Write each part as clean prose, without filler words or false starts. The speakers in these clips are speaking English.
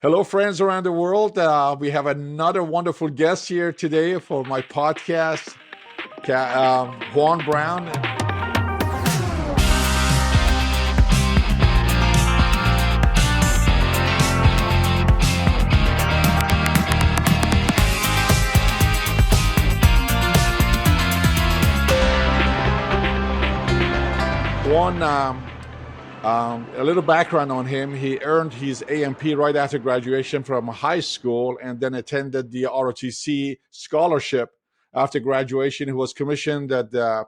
Hello, friends around the world. We have another wonderful guest here today for my podcast, Juan Browne. Juan, a little background on him. He earned his AMP right after graduation from high school and then attended the ROTC scholarship. After graduation, he was commissioned at the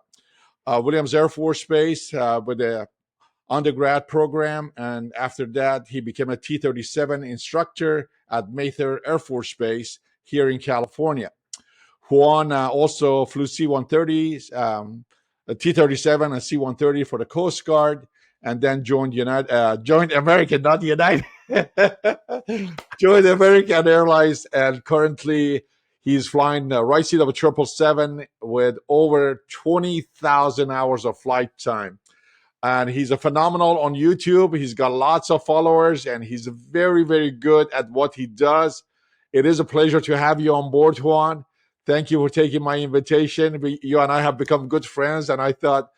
Williams Air Force Base with a undergrad program, and after that, he became a T-37 instructor at Mather Air Force Base here in California. Juan also flew C-130s, a T-37 and C-130 for the Coast Guard, and then joined American, not United, joined American Airlines, and currently he's flying the right seat of a 777 with over 20,000 hours of flight time, and he's a phenomenal on YouTube. He's got lots of followers, and he's very, very good at what he does. It is a pleasure to have you on board, Juan. Thank you for taking my invitation. You and I have become good friends, and I thought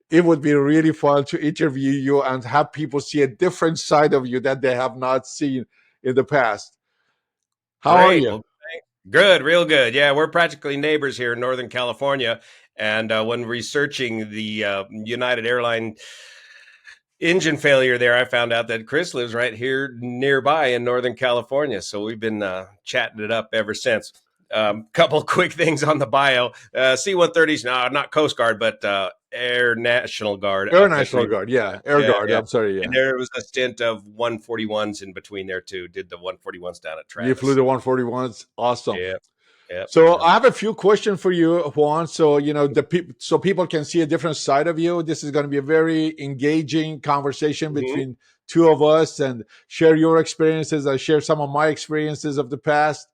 it would be really fun to interview you and have people see a different side of you that they have not seen in the past. How are Great. you? Well, good, real good. Yeah, we're practically neighbors here in Northern California. And when researching the United Airline engine failure there, I found out that Chris lives right here nearby in Northern California. So we've been chatting it up ever since. Couple quick things on the bio. C-130s, no, not Coast Guard, but Air National Guard. Air National Guard, yeah. Air Yeah, Guard, yeah. I'm sorry, And yeah. there was a stint of 141s in between there too. Did the 141s down at You flew Travis. the 141s. Awesome. Yeah, yeah. So I have a few questions for you, Juan. So so people can see a different side of you. This is going to be a very engaging conversation Mhm. between two of us, and share your experiences. I share some of my experiences of the past.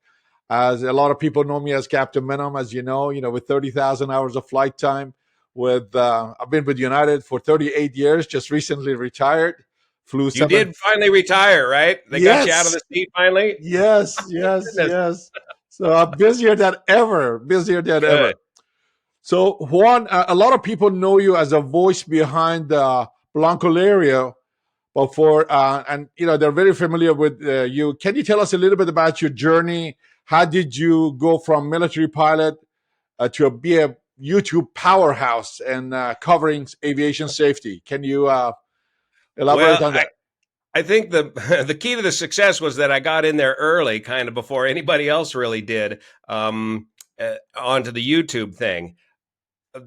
As a lot of people know me as Captain Behnam, as with 30,000 hours of flight time. I've been with United for 38 years. Just recently retired. Flew You seven. did finally retire, right? They got you out of Yes, the seat finally. yes, Oh, yes, goodness. yes. So I'm busier than ever. Busier than ever. Good. So Juan, a lot of people know you as a voice behind Blanco Lario, and they're very familiar with you. Can you tell us a little bit about your journey? How did you go from military pilot to be a YouTube powerhouse and covering aviation safety? Can you elaborate Well, on that? I think the the key to the success was that I got in there early, kind of before anybody else really did, onto the YouTube thing.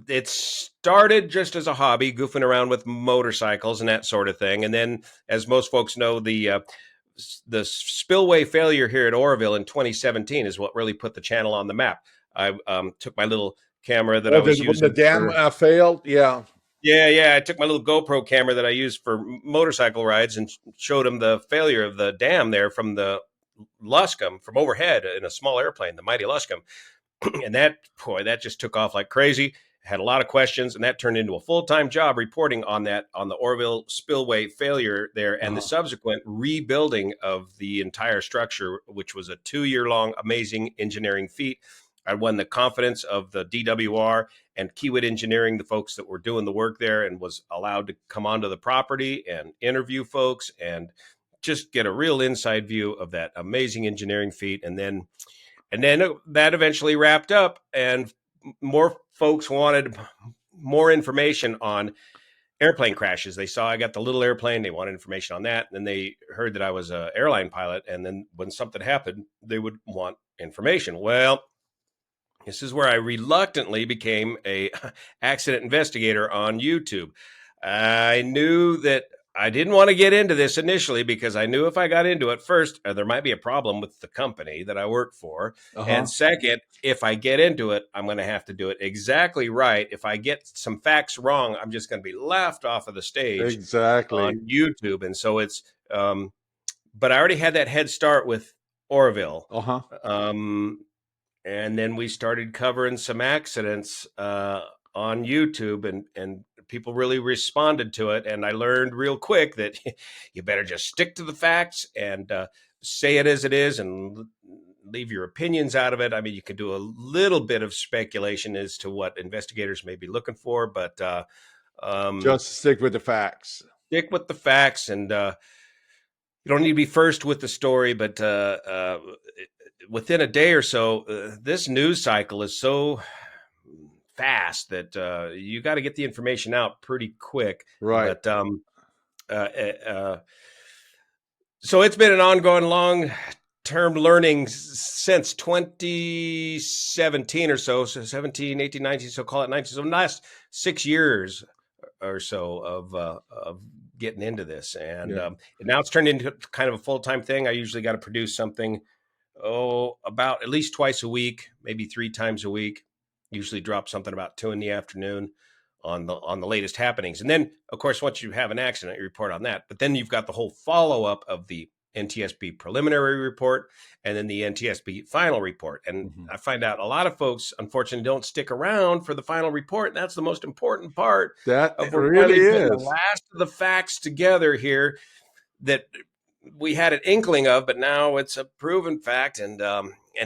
It started just as a hobby, goofing around with motorcycles and that sort of thing, and then, as most folks know, the spillway failure here at Oroville in 2017 is what really put the channel on the map. I took my little camera that I Oh, was when the using dam for failed, yeah. yeah. I took my little GoPro camera that I used for motorcycle rides and showed him the failure of the dam there from the Luscombe from overhead in a small airplane, the mighty Luscombe. And that just took off like crazy. Had a lot of questions, and that turned into a full-time job reporting on the Oroville spillway failure there and the Uh-huh. subsequent rebuilding of the entire structure, which was a 2-year long amazing engineering feat. I won the confidence of the DWR and Kiewit Engineering, the folks that were doing the work there, and was allowed to come onto the property and interview folks and just get a real inside view of that amazing engineering feat. And then that eventually wrapped up, and more folks wanted more information on airplane crashes. They saw I got the little airplane. They wanted information on that. And then they heard that I was an airline pilot. And then when something happened, they would want information. Well, this is where I reluctantly became a accident investigator on YouTube. I knew that I didn't want to get into this initially because I knew if I got into it, first, there might be a problem with the company that I work for. Uh-huh. And second, if I get into it, I'm going to have to do it exactly right. If I get some facts wrong, I'm just going to be laughed off of the stage Exactly. on YouTube. And so but I already had that head start with Orville. Uh-huh. And then we started covering some accidents on YouTube, and people really responded to it. And I learned real quick that you better just stick to the facts and say it as it is and leave your opinions out of it. I mean, you can do a little bit of speculation as to what investigators may be looking for, but Just stick with the facts. stick with the facts, and you don't need to be first with the story, but within a day or so, this news cycle is so fast that you got to get the information out pretty quick. Right. But so it's been an ongoing long-term learning since 2017 or so. So 17, 18, 19, so call it 19. So the last 6 years or so of getting into this. And now it's turned into kind of a full-time thing. I usually got to produce something, about at least twice a week, maybe 3 times a week. Usually drop something about 2 p.m. on the latest happenings. And then, of course, once you have an accident, you report on that. But then you've got the whole follow-up of the NTSB preliminary report and then the NTSB final report. And I find out a lot of folks, unfortunately, don't stick around for the final report. And that's the most important part. That We're really putting is. the last of the facts together here that we had an inkling of, but now it's a proven fact. And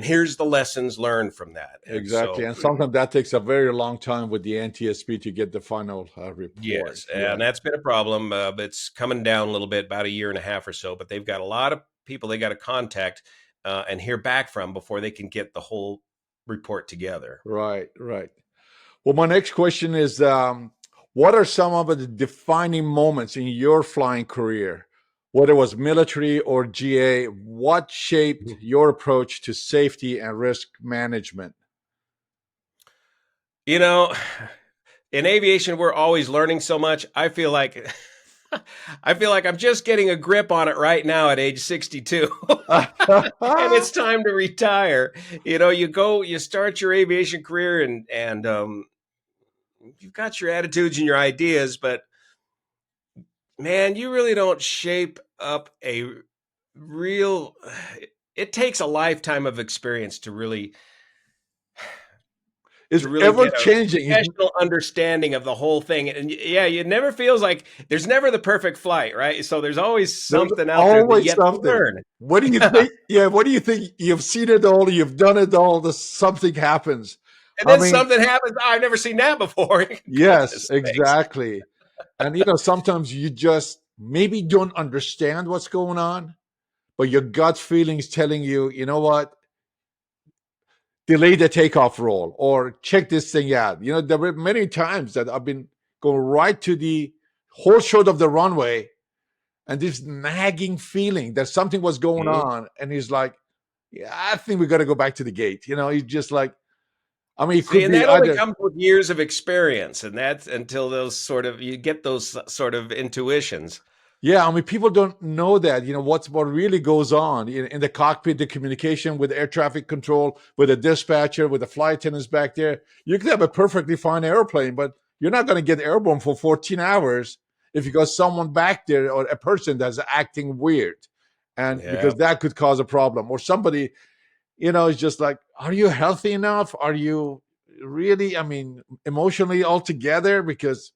here's the lessons learned from that. Exactly. And sometimes that takes a very long time with the NTSB to get the final report. Yes, and that's been a problem. But it's coming down a little bit, about 1.5 years or so. But they've got a lot of people they got to contact and hear back from before they can get the whole report together. Right. Well, my next question is, what are some of the defining moments in your flying career? Whether it was military or GA, what shaped your approach to safety and risk management? You know, in aviation, we're always learning so much. I feel like I'm just getting a grip on it right now at age 62. And it's time to retire. You start your aviation career and you've got your attitudes and your ideas, but man, you really don't shape up it takes a lifetime of experience to really It's ever get a changing. professional understanding of the whole thing. And it never feels like there's never the perfect flight, right? So there's always something out there that you have to learn. What do you think? Yeah, what do you think? You've seen it all, you've done it all, something happens. And then something happens. I've never seen that before. Yes, exactly. And sometimes you just maybe don't understand what's going on, but your gut feeling is telling you, you know what? Delay the takeoff roll or check this thing out. There were many times that I've been going right to the whole short of the runway and this nagging feeling that something was going on. And he's like, yeah, I think we got to go back to the gate. He's just like, it could be that only comes with years of experience, and that's until you get those sort of intuitions. Yeah, people don't know that, what really goes on in the cockpit, the communication with air traffic control, with the dispatcher, with the flight attendants back there. You could have a perfectly fine airplane, but you're not going to get airborne for 14 hours if you got someone back there or a person that's acting weird. And because that could cause a problem. Or somebody, is just like, are you healthy enough? Are you really, emotionally all together? Because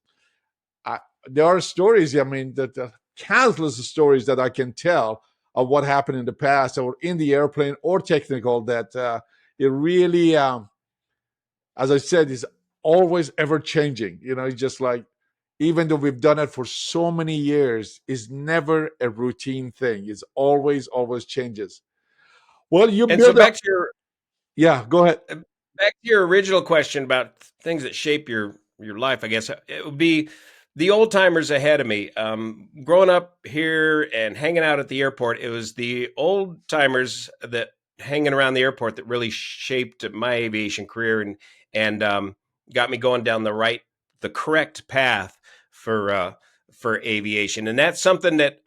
there are stories, that countless stories that I can tell of what happened in the past or in the airplane or technical that it really, as I said, is always ever changing. It's just like, even though we've done it for so many years, it's never a routine thing. It's always changes. Well, back to your go ahead. Back to your original question about things that shape your life, I guess it would be the old timers ahead of me. Growing up here and hanging out at the airport, it was the old timers that hanging around the airport that really shaped my aviation career and got me going down the correct path for aviation. And that's something that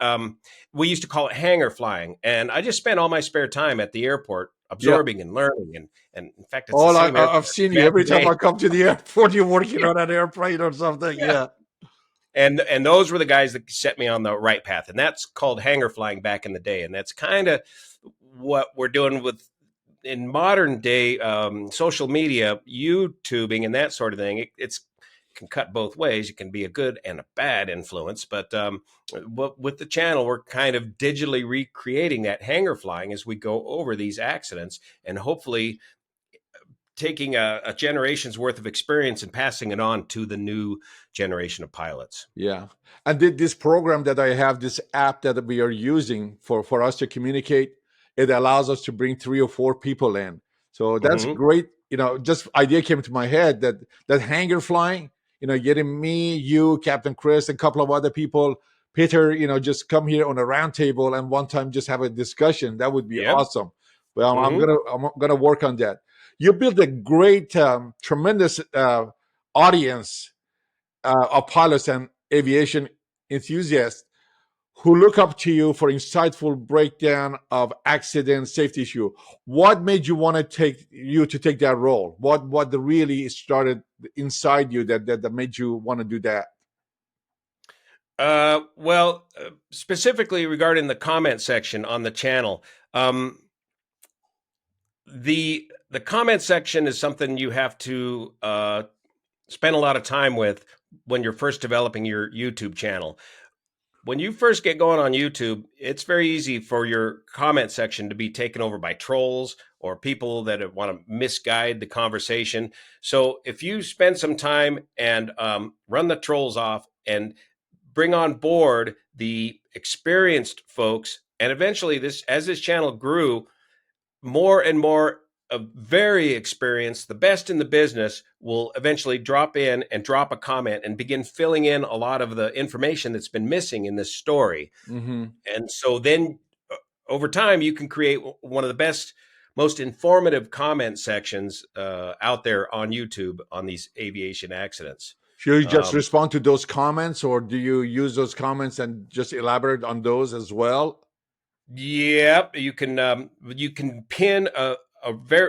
we used to call it hangar flying. And I just spent all my spare time at the airport absorbing and learning. And in fact, it's I've seen you every time I come to the airport, you're working on an airplane or something. Yeah. And those were the guys that set me on the right path. And that's called hangar flying back in the day. And that's kind of what we're doing in modern day social media, YouTubing and that sort of thing. It's can cut both ways. It can be a good and a bad influence. But with the channel, we're kind of digitally recreating that hangar flying as we go over these accidents, and hopefully taking a generation's worth of experience and passing it on to the new generation of pilots. Yeah. And this program that I have, this app that we are using for us to communicate, it allows us to bring 3 or 4 people in. So that's Mm-hmm. great. Just idea came to my head that hangar flying, getting me, you, Captain Chris, and a couple of other people, Peter, just come here on a round table and one time just have a discussion. That would be Yep. awesome. Well, Mm-hmm. I'm gonna work on that. You built a great, tremendous audience of pilots and aviation enthusiasts who look up to you for insightful breakdown of accident safety issue. What made you want to take that role? What really started inside you that made you want to do that? Specifically regarding the comment section on the channel, the comment section is something you have to spend a lot of time with when you're first developing your YouTube channel. When you first get going on YouTube, it's very easy for your comment section to be taken over by trolls or people that want to misguide the conversation. So if you spend some time and run the trolls off and bring on board the experienced folks, and eventually as this channel grew, more and more of very experienced, the best in the business will eventually drop in and drop a comment and begin filling in a lot of the information that's been missing in this story. Mm-hmm. And so then over time, you can create one of the best, most informative comment sections out there on YouTube on these aviation accidents. Should you just Um, respond to those comments, or do you use those comments and just elaborate on those as well? Yep, you can pin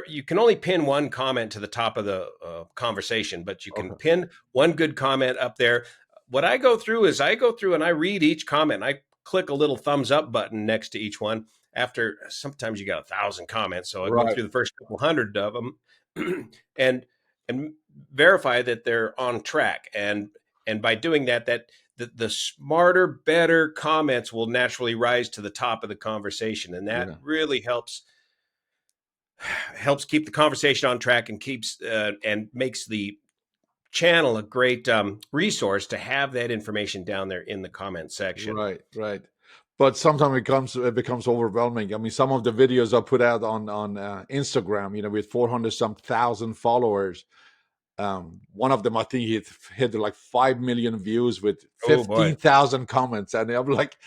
you can only pin one comment to the top of the conversation, but you can Okay. pin one good comment up there. What I go through is I go through and I read each comment. I click a little thumbs up button next to each one. After sometimes you got 1,000 comments, so I go Right. through the first couple hundred of them and and verify that they're on track. And by doing that, the smarter, better comments will naturally rise to the top of the conversation, and that Yeah. really helps keep the conversation on track and keeps and makes the channel a great resource to have that information down there in the comment section. Right. Right. But sometimes it becomes overwhelming. I mean, some of the videos I put out on Instagram, with 400 some thousand followers. One of them, I think, hit like 5 million views with Oh boy, 15,000 comments, and I'm like,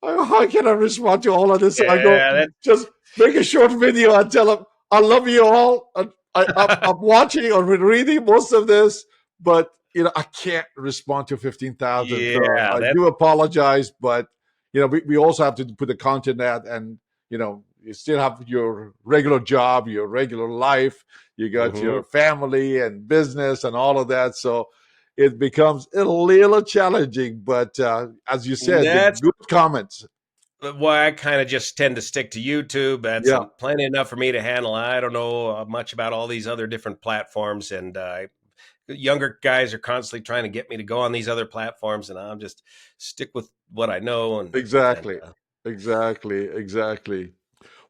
how can I respond to all of this? So I go, yeah, that just make a short video and tell them I love you all. I'm watching or reading most of this, but I can't respond to 15,000. So yeah I that do apologize, but we also have to put the content out, and you still have your regular job, your regular life. You got mhm. your family and business and all of that. So it becomes a little challenging, but as you said, the That's good comments. why I kind of just tend to stick to YouTube. That's Yeah, plenty enough for me to handle. I don't know much about all these other different platforms, and younger guys are constantly trying to get me to go on these other platforms, and I'm just stick with what I know. And exactly. Exactly. Exactly.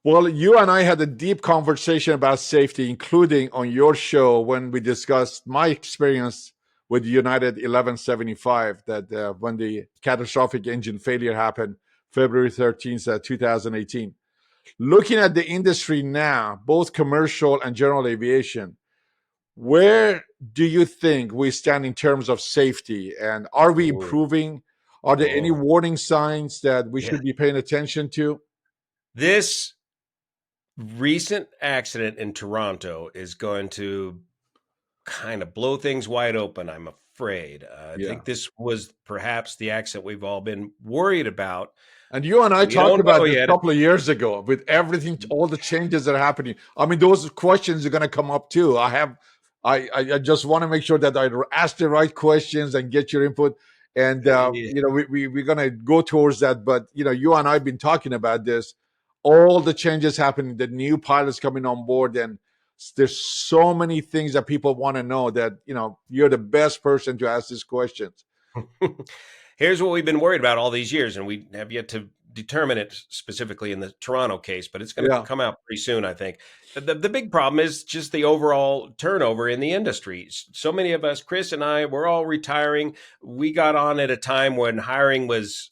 Well, you and I had a deep conversation about safety, including on your show when we discussed my experience with United 1175, that when the catastrophic engine failure happened February 13th, 2018. Looking at the industry now, both commercial and general aviation, where do you think we stand in terms of safety? And are we oh, improving? Are there any oh, warning signs that we yeah, should be paying attention to? this recent accident in Toronto is going to kind of blow things wide open. I'm afraid. I Yeah. think this was perhaps the accident we've all been worried about. And you and I We talked don't know about this a yet. couple of years ago with everything, all the changes that are happening. I mean, those questions are going to come up too. I just want to make sure that I ask the right questions and get your input. And, Yeah. we're going to go towards that. But, you and I have been talking about this, all the changes happening, the new pilots coming on board. And there's so many things that people want to know that, you're the best person to ask these questions. Here's what we've been worried about all these years, and we have yet to determine it specifically in the Toronto case, but it's going to come out pretty soon, I think. The big problem is just the overall turnover in the industry. So many of us, Chris and I, we're all retiring. We got on at a time when hiring was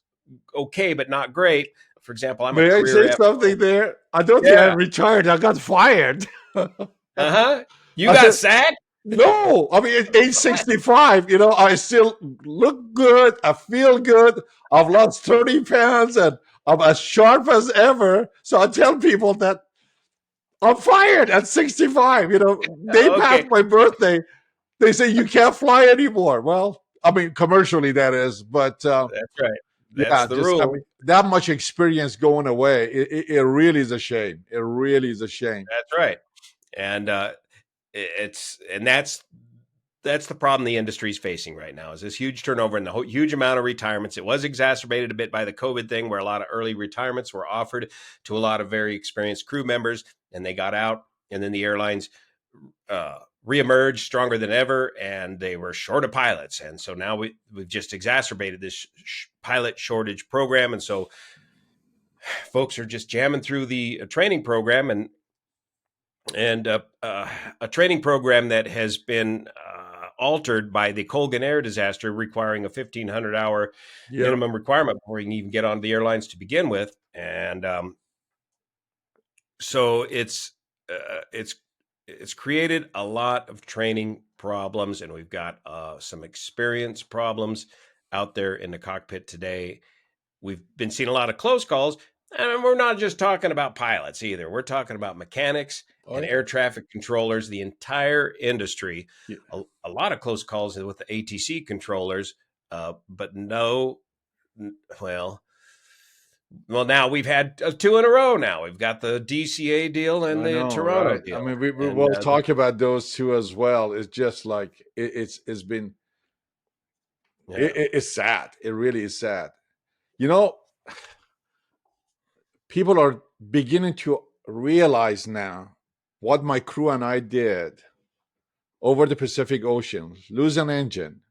okay, but not great. For example, I'm a May I career say something there? I don't think I Yeah. retired. I got fired. You I got said, sacked? no. I mean, at age 65, I still look good. I feel good. I've lost 30 pounds and I'm as sharp as ever. So I tell people that I'm fired at 65. Day past Okay. my birthday, they say you can't fly anymore. Well, I mean, commercially that is, but That's right. That's yeah, the just I rule. mean, that much experience going away, it really is a shame. It really is a shame. That's right. And that's the problem the industry is facing right now is this huge turnover and the huge amount of retirements. It was exacerbated a bit by the COVID thing where a lot of early retirements were offered to a lot of very experienced crew members and they got out, and then the airlines reemerged stronger than ever and they were short of pilots. And so now we've just exacerbated this pilot shortage program. And so folks are just jamming through the training program and a training program that has been altered by the Colgan Air disaster, requiring a 1,500-hour minimum requirement before you can even get on the airlines to begin with. And so it's created a lot of training problems, and we've got some experience problems out there in the cockpit today. We've been seeing a lot of close calls. And we're not just talking about pilots either. We're talking about mechanics and air traffic controllers, the entire industry. Yeah. A lot of close calls with the ATC controllers, but well, now we've had 2 in a row now. We've got the DCA deal and the Toronto deal. I mean, we will talk about those two as well. It's just like it's been it's sad. It really is sad. People are beginning to realize now what my crew and I did over the Pacific Ocean, lose an engine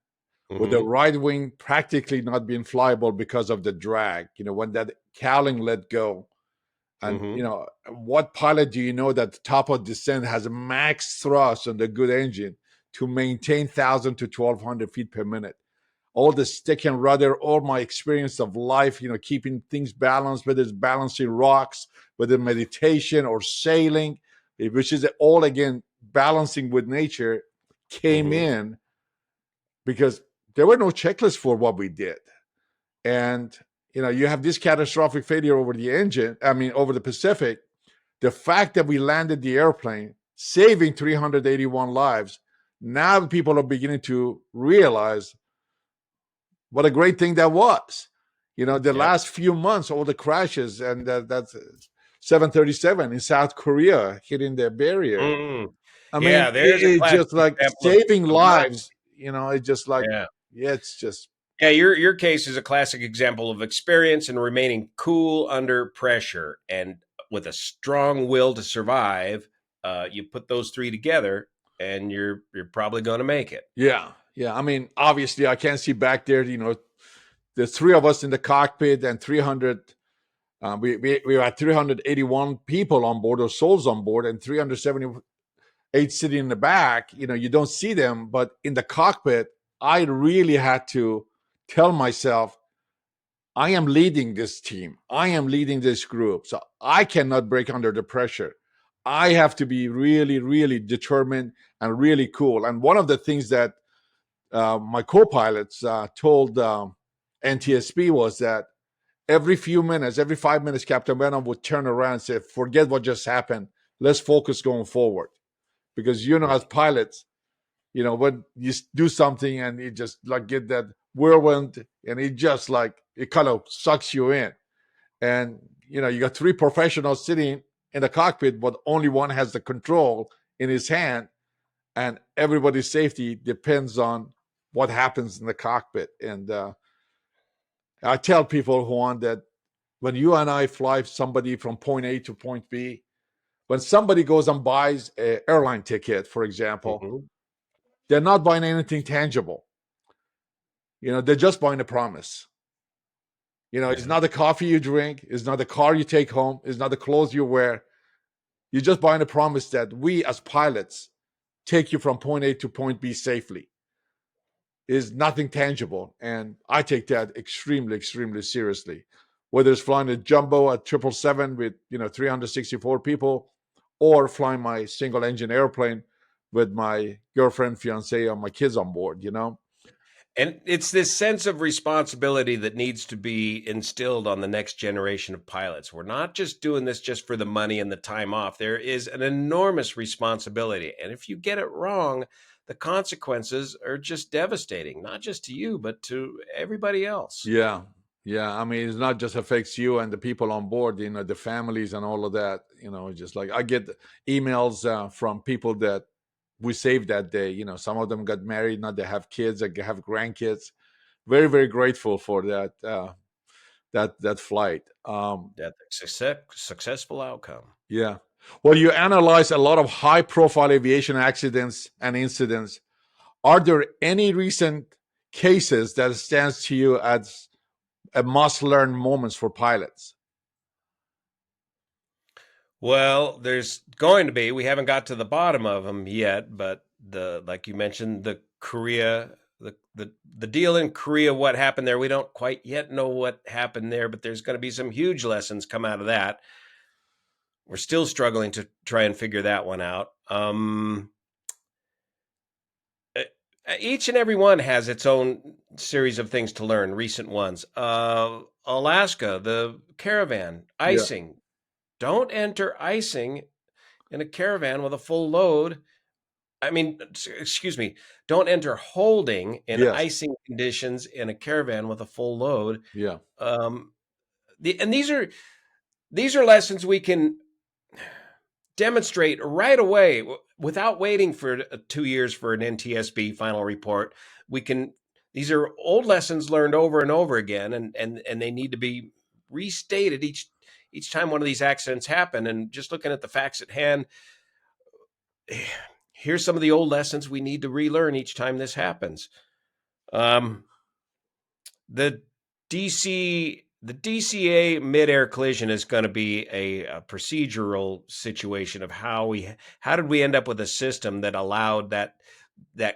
with the right wing practically not being flyable because of the drag, when that cowling let go. And, what pilot do you know that the top of descent has a max thrust on the good engine to maintain 1,000 to 1,200 feet per minute? All the stick and rudder, all my experience of life, keeping things balanced, whether it's balancing rocks, whether meditation or sailing, which is all, again, balancing with nature, came in because there were no checklists for what we did. And, you have this catastrophic failure over the engine, over the Pacific. The fact that we landed the airplane, saving 381 lives, now people are beginning to realize what a great thing that was. Last few months, all the crashes, and that's 737 in South Korea hitting the barrier. I mean, there's a it's just like saving lives. It's just like, it's just. Yeah, your case is a classic example of experience and remaining cool under pressure, and with a strong will to survive. You put those 3 together, and you're probably going to make it. Yeah. I mean, obviously, I can't see back there. The 3 of us in the cockpit and 300. We had 381 people on board, or souls on board, and 378 sitting in the back. You don't see them, but in the cockpit, I really had to tell myself, I am leading this team. I am leading this group. So I cannot break under the pressure. I have to be really, really determined and really cool. And one of the things that my co-pilots told NTSB was that every 5 minutes, Captain Behnam would turn around and say, forget what just happened. Let's focus going forward. Because, as pilots, when you do something and you just like get that whirlwind and it just like, it kind of sucks you in. And, you got 3 professionals sitting in the cockpit, but only one has the control in his hand. And everybody's safety depends on what happens in the cockpit. And I tell people, Juan, that when you and I fly somebody from point A to point B, when somebody goes and buys an airline ticket, for example, Mhm. they're not buying anything tangible. They're just buying a promise. It's Yeah. not the coffee you drink, it's not the car you take home, it's not the clothes you wear. You're just buying a promise that we as pilots take you from point A to point B safely. Is nothing tangible. And I take that extremely, extremely seriously. Whether it's flying a jumbo at 777 with 364 people, or flying my single engine airplane with my girlfriend, fiance, or my kids on board. And it's this sense of responsibility that needs to be instilled on the next generation of pilots. We're not just doing this just for the money and the time off. There is an enormous responsibility. And if you get it wrong, the consequences are just devastating, not just to you, but to everybody else. Yeah. Yeah. I mean, it's not just affects you and the people on board, the families and all of that. Just like I get emails from people that we saved that day. Some of them got married, now they have kids, they have grandkids. Very, very grateful for that flight. That successful outcome. Yeah. Well, you analyze a lot of high profile aviation accidents and incidents. Are there any recent cases that stands to you as a must learn moments for pilots? Well, there's going to be. We haven't got to the bottom of them yet, but like you mentioned, the Korea, the deal in Korea, what happened there, we don't quite yet know what happened there, but there's going to be some huge lessons come out of that. We're still struggling to try and figure that one out. Each and every one has its own series of things to learn. Recent ones, Alaska, the caravan Yeah. icing. Don't enter icing in a caravan with a full load. I mean, excuse me, don't enter holding in Yes. icing conditions in a caravan with a full load. Yeah. Um, and these are lessons we can demonstrate right away without waiting for 2 years for an NTSB final report. We can. These are old lessons learned over and over again, and they need to be restated each time one of these accidents happen. And just looking at the facts at hand, here's some of the old lessons we need to relearn each time this happens. The the DCA mid-air collision is going to be a procedural situation of how did we end up with a system that allowed that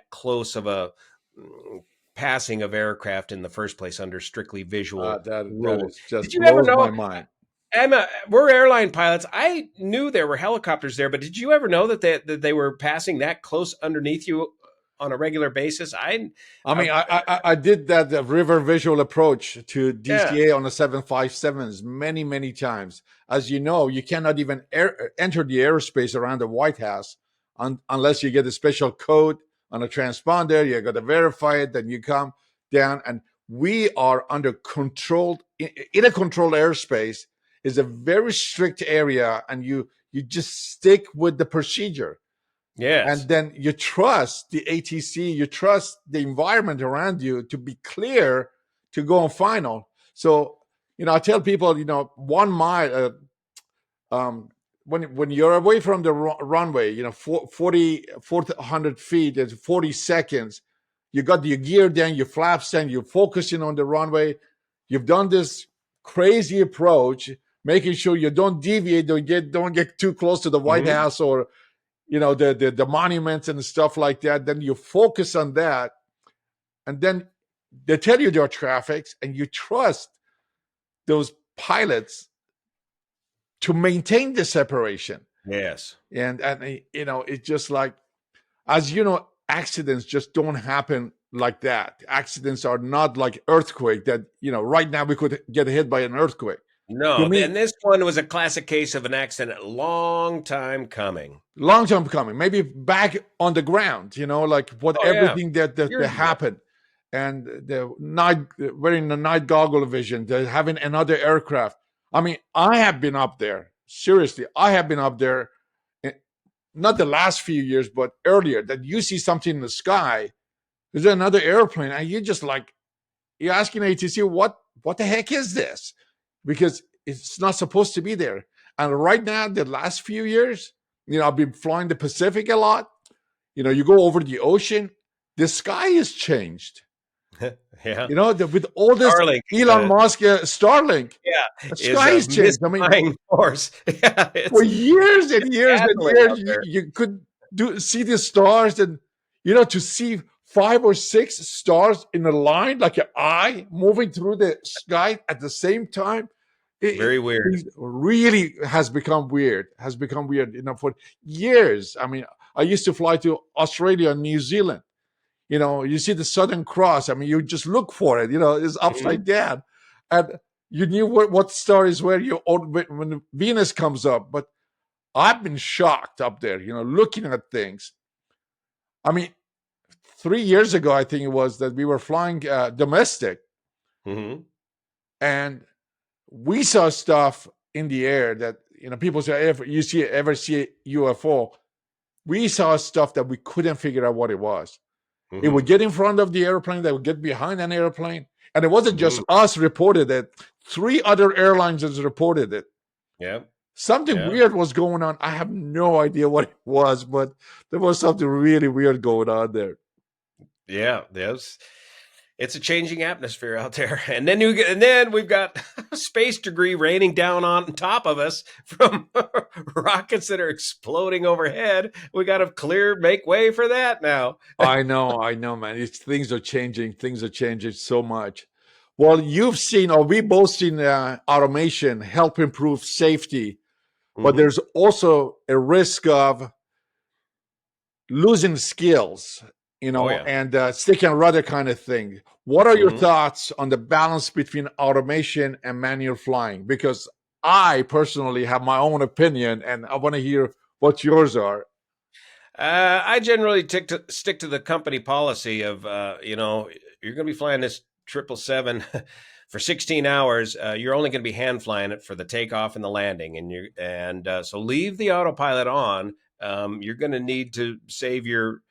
close of a passing of aircraft in the first place under strictly visual That rules. is just Did you ever blows my know? mind. We're airline pilots. I knew there were helicopters there, but did you ever know that they were passing that close underneath you on a regular basis? I Uh, mean, I did that river visual approach to yeah, DCA on the 757s many, many times. As you know, you cannot even enter the airspace around the White House unless you get a special code on a transponder. You got to verify it, then you come down. And we are under controlled, in a controlled airspace is a very strict area, and you just stick with the procedure, and yes, then you trust the ATC, you trust the environment around you to be clear to go on final. So, I tell people, 1 mile, when you're away from the runway, 400 feet, it's 40 seconds. You got your gear down, your flaps down, you're focusing on the runway. You've done this crazy approach, making sure you don't deviate, don't get too close to the White hmm House or the monuments and stuff like that. Then you focus on that, and then they tell you there are traffics, and you trust those pilots to maintain the separation. yes. And it's just like, as you know, accidents just don't happen like that. Accidents are not like earthquake that right now we could get hit by an earthquake. To No, me, and this one was a classic case of an accident, long time coming. long time coming, maybe back on the ground, like what Oh yeah, everything that years ago. happened. And the night, wearing the night goggle vision, having another aircraft. I mean, I have been up there. Seriously, I have been up there, not the last few years, but earlier, that you see something in the sky, there's another airplane, and you just like, you're asking ATC, what the heck is this? Because it's not supposed to be there. And right now, the last few years, I've been flying the Pacific a lot. You go over the ocean, the sky has changed. Yeah. With all this Starlink is Elon Musk Starlink, the is sky a has changed. I mean, mystifying force. Yeah, for it's years and years and dazzling years, out there. you could see the stars, and to see 5 or 6 stars in a line, like an eye moving through the sky at the same time. Very weird. It really has become weird. For years. I mean, I used to fly to Australia and New Zealand. You see the Southern Cross. I mean, you just look for it. It's Mhm. upside down, and you knew what star is where when Venus comes up. But I've been shocked up there. Looking at things. I mean, 3 years ago, I think it was that we were flying domestic, Mhm. and we saw stuff in the air that people say, ever see a UFO? We saw stuff that we couldn't figure out what it was. It would Mhm. get in front of the airplane, that would get behind an airplane. And it wasn't just Mhm. us reported it. 3 other airlines has reported it. Yeah. Something Yeah. weird was going on. I have no idea what it was, but there was something really weird going on there. Yeah. It's a changing atmosphere out there. And then we've got space debris raining down on top of us from rockets that are exploding overhead. We got to make way for that now. I know, man. Things are changing. Things are changing so much. Well, we both seen automation help improve safety, but Mhm. there's also a risk of losing skills, Oh yeah. and stick and rudder kind of thing. What are your Mhm. thoughts on the balance between automation and manual flying? Because I personally have my own opinion, and I want to hear what yours are. I generally stick to the company policy of, you're going to be flying this 777 for 16 hours. You're only going to be hand flying it for the takeoff and the landing, so leave the autopilot on. You're going to need to save your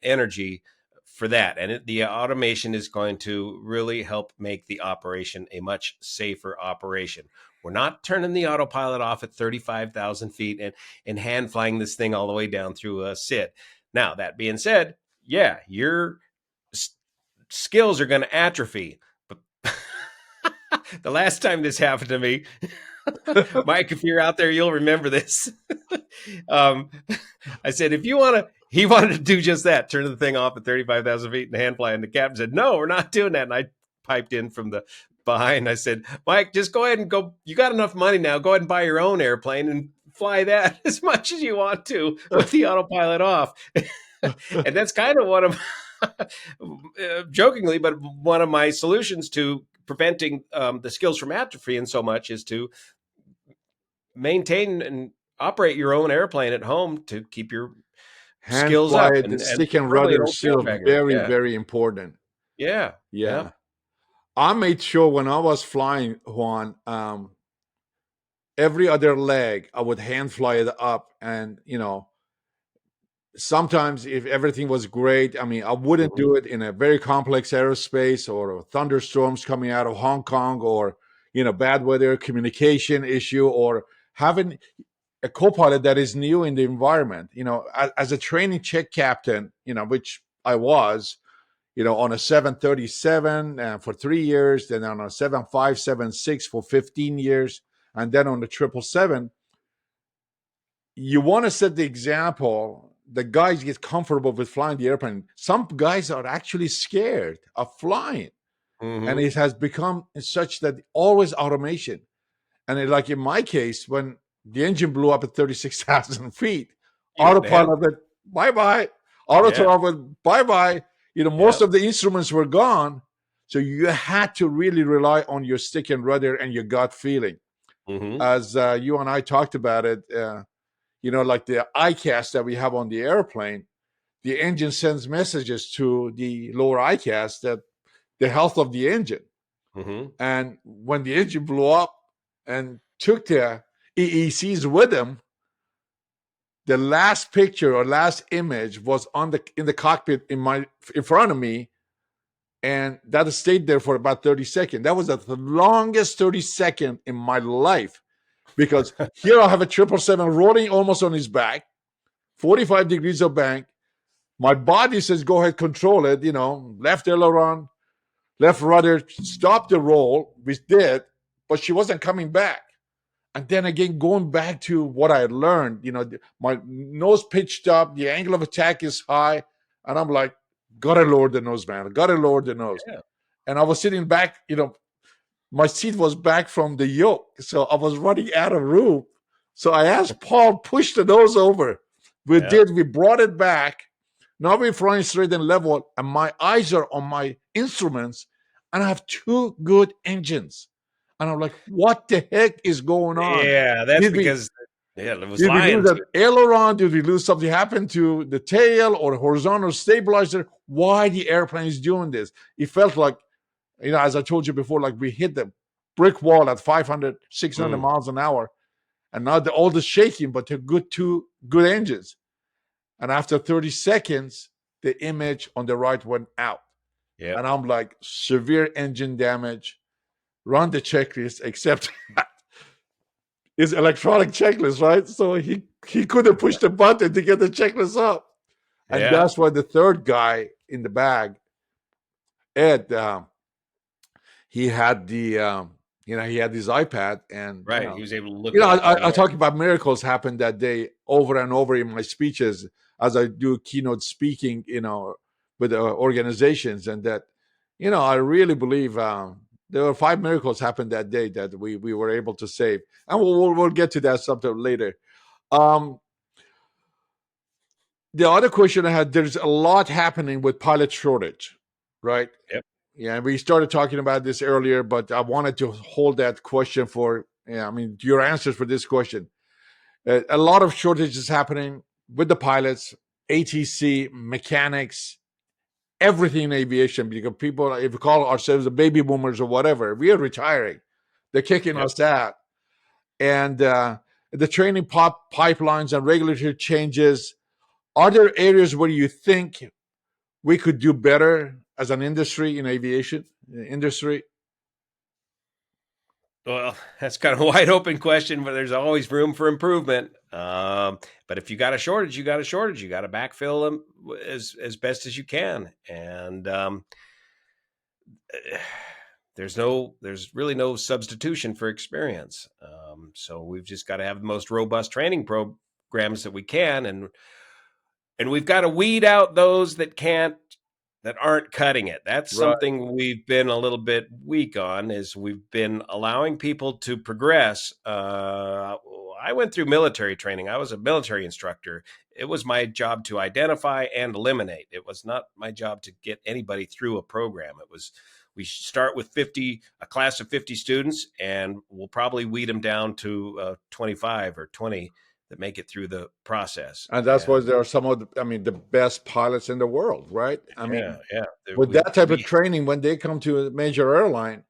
energy for that, and the automation is going to really help make the operation a much safer operation. We're not turning the autopilot off at 35,000 feet and hand flying this thing all the way down through a sit. Now, that being said, yeah, your skills are going to atrophy. But the last time this happened to me, Mike, if you're out there, you'll remember this. um, I said, he wanted to do just that, turn the thing off at 35,000 feet and hand fly. And the captain said, no, we're not doing that. And I piped in from the behind. I said, Mike, just go ahead and go. You got enough money now. Go ahead and buy your own airplane and fly that as much as you want to with the autopilot off. And that's kind of one of, jokingly, but one of my solutions to preventing the skills from atrophying so much is to maintain and operate your own airplane at home to keep your Hand skills up, fly, the and stick and really rudder don't is feel still backwards. very, Yeah. very important. Yeah. Yeah. Yep. I made sure when I was flying, Juan, every other leg, I would hand fly it up. And, sometimes if everything was great, I mean, I wouldn't Mhm. do it in a very complex aerospace or thunderstorms coming out of Hong Kong, or, bad weather, communication issue, or having a co-pilot that is new in the environment. As a training check captain, which I was, on a 737 for 3 years, then on a 7576 for 15 years, and then on the 777. You want to set the example. The guys get comfortable with flying the airplane. Some guys are actually scared of flying, and Mhm. it has become such that always automation. And like in my case, when the engine blew up at 36,000 feet, You went to hand. autopilot went bye bye. Yeah. Autopilot went bye bye. Most Yep. of the instruments were gone. So you had to really rely on your stick and rudder and your gut feeling. Mhm. As you and I talked about it, like the ICAS that we have on the airplane, the engine sends messages to the lower ICAS that the health of the engine. Mhm. And when the engine blew up and took the EECs with him, the last picture or last image was in the cockpit in front of me, and that stayed there for about 30 seconds. That was the longest 30 seconds in my life. because here I have a 777 rolling almost on his back, 45 degrees of bank. My body says, go ahead, control it, left aileron, left rudder, stop the roll. We did, but she wasn't coming back. And then again, going back to what I had learned, my nose pitched up, the angle of attack is high. And I'm like, gotta lower the nose, man. Gotta lower the nose. Yeah. And I was sitting back, my seat was back from the yoke. So I was running out of room. So I asked Paul, push the nose over. We did. We brought it back. Now we're flying straight and level, and my eyes are on my instruments, and I have two good engines. And I'm like, what the heck is going on? Yeah, that's because it was did we lying lose to an aileron? Did we lose something happened to the tail or horizontal stabilizer? Why the airplane is doing this? It felt like, as I told you before, like we hit the brick wall at 500, 600 miles an hour. And now all the shaking, but they're two good engines. And after 30 seconds, the image on the right went out. Yeah. And I'm like, severe engine damage. Run the checklist, except it's electronic checklist, right? So he couldn't push the button to get the checklist up. And that's why the third guy in the bag, Ed, he had the he had his iPad, and he was able to look. I talk about miracles happened that day over and over in my speeches as I do keynote speaking, with organizations, and that, I really believe there were 5 miracles happened that day that we were able to save, and we'll get to that sometime later. The other question I had: there's a lot happening with pilot shortage, right? Yep. Yeah, we started talking about this earlier, but I wanted to hold that question for, your answers for this question. A lot of shortages happening with the pilots, ATC, mechanics, everything in aviation, because people, if we call ourselves the baby boomers or whatever, we are retiring. They're kicking us out. And the training pipelines and regulatory changes, are there areas where you think we could do better as an industry in aviation industry? Well, that's kind of a wide open question, but there's always room for improvement. But if you got a shortage, you got a shortage. You got to backfill them as best as you can. And there's really no substitution for experience. So we've just got to have the most robust training programs that we can, and we've got to weed out those that aren't cutting it. That's something we've been a little bit weak on, is we've been allowing people to progress. I went through military training. I was a military instructor. It was my job to identify and eliminate. It was not my job to get anybody through a program. We start with a class of 50 students, and we'll probably weed them down to 25 or 20 that make it through the process. And that's why there are some of the best pilots in the world, right? With that type of training, when they come to a major airline,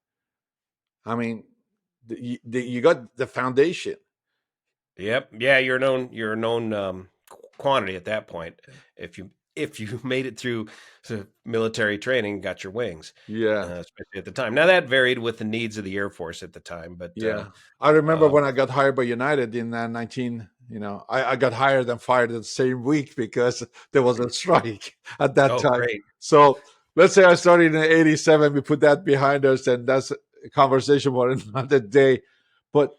you got the foundation. Yep. Yeah, you're a known quantity at that point. If you made it through military training, got your wings. Yeah. Especially at the time. Now that varied with the needs of the Air Force at the time, but I remember when I got hired by United in I got hired and fired the same week because there was a strike at that time. Great. So let's say I started in 87, we put that behind us, and that's a conversation for another day. But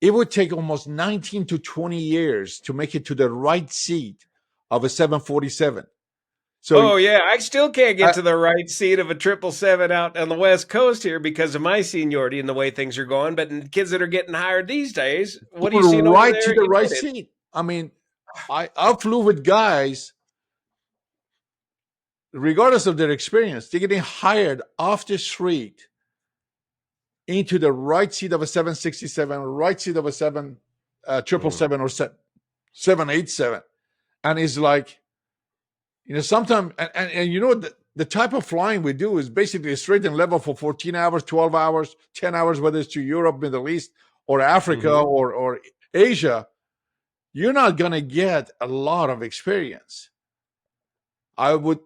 it would take almost 19 to 20 years to make it to the right seat of a 747. So, I still can't get to the right seat of a 777 out on the West Coast here because of my seniority and the way things are going. But kids that are getting hired these days, what do you see right to the right seat? I flew with guys, regardless of their experience, they're getting hired off the street into the right seat of a 767, right seat of a 777 or 787. And it's like, sometimes, and the type of flying we do is basically straight and level for 14 hours, 12 hours, 10 hours, whether it's to Europe, Middle East, or Africa, or Asia. You're not going to get a lot of experience. I would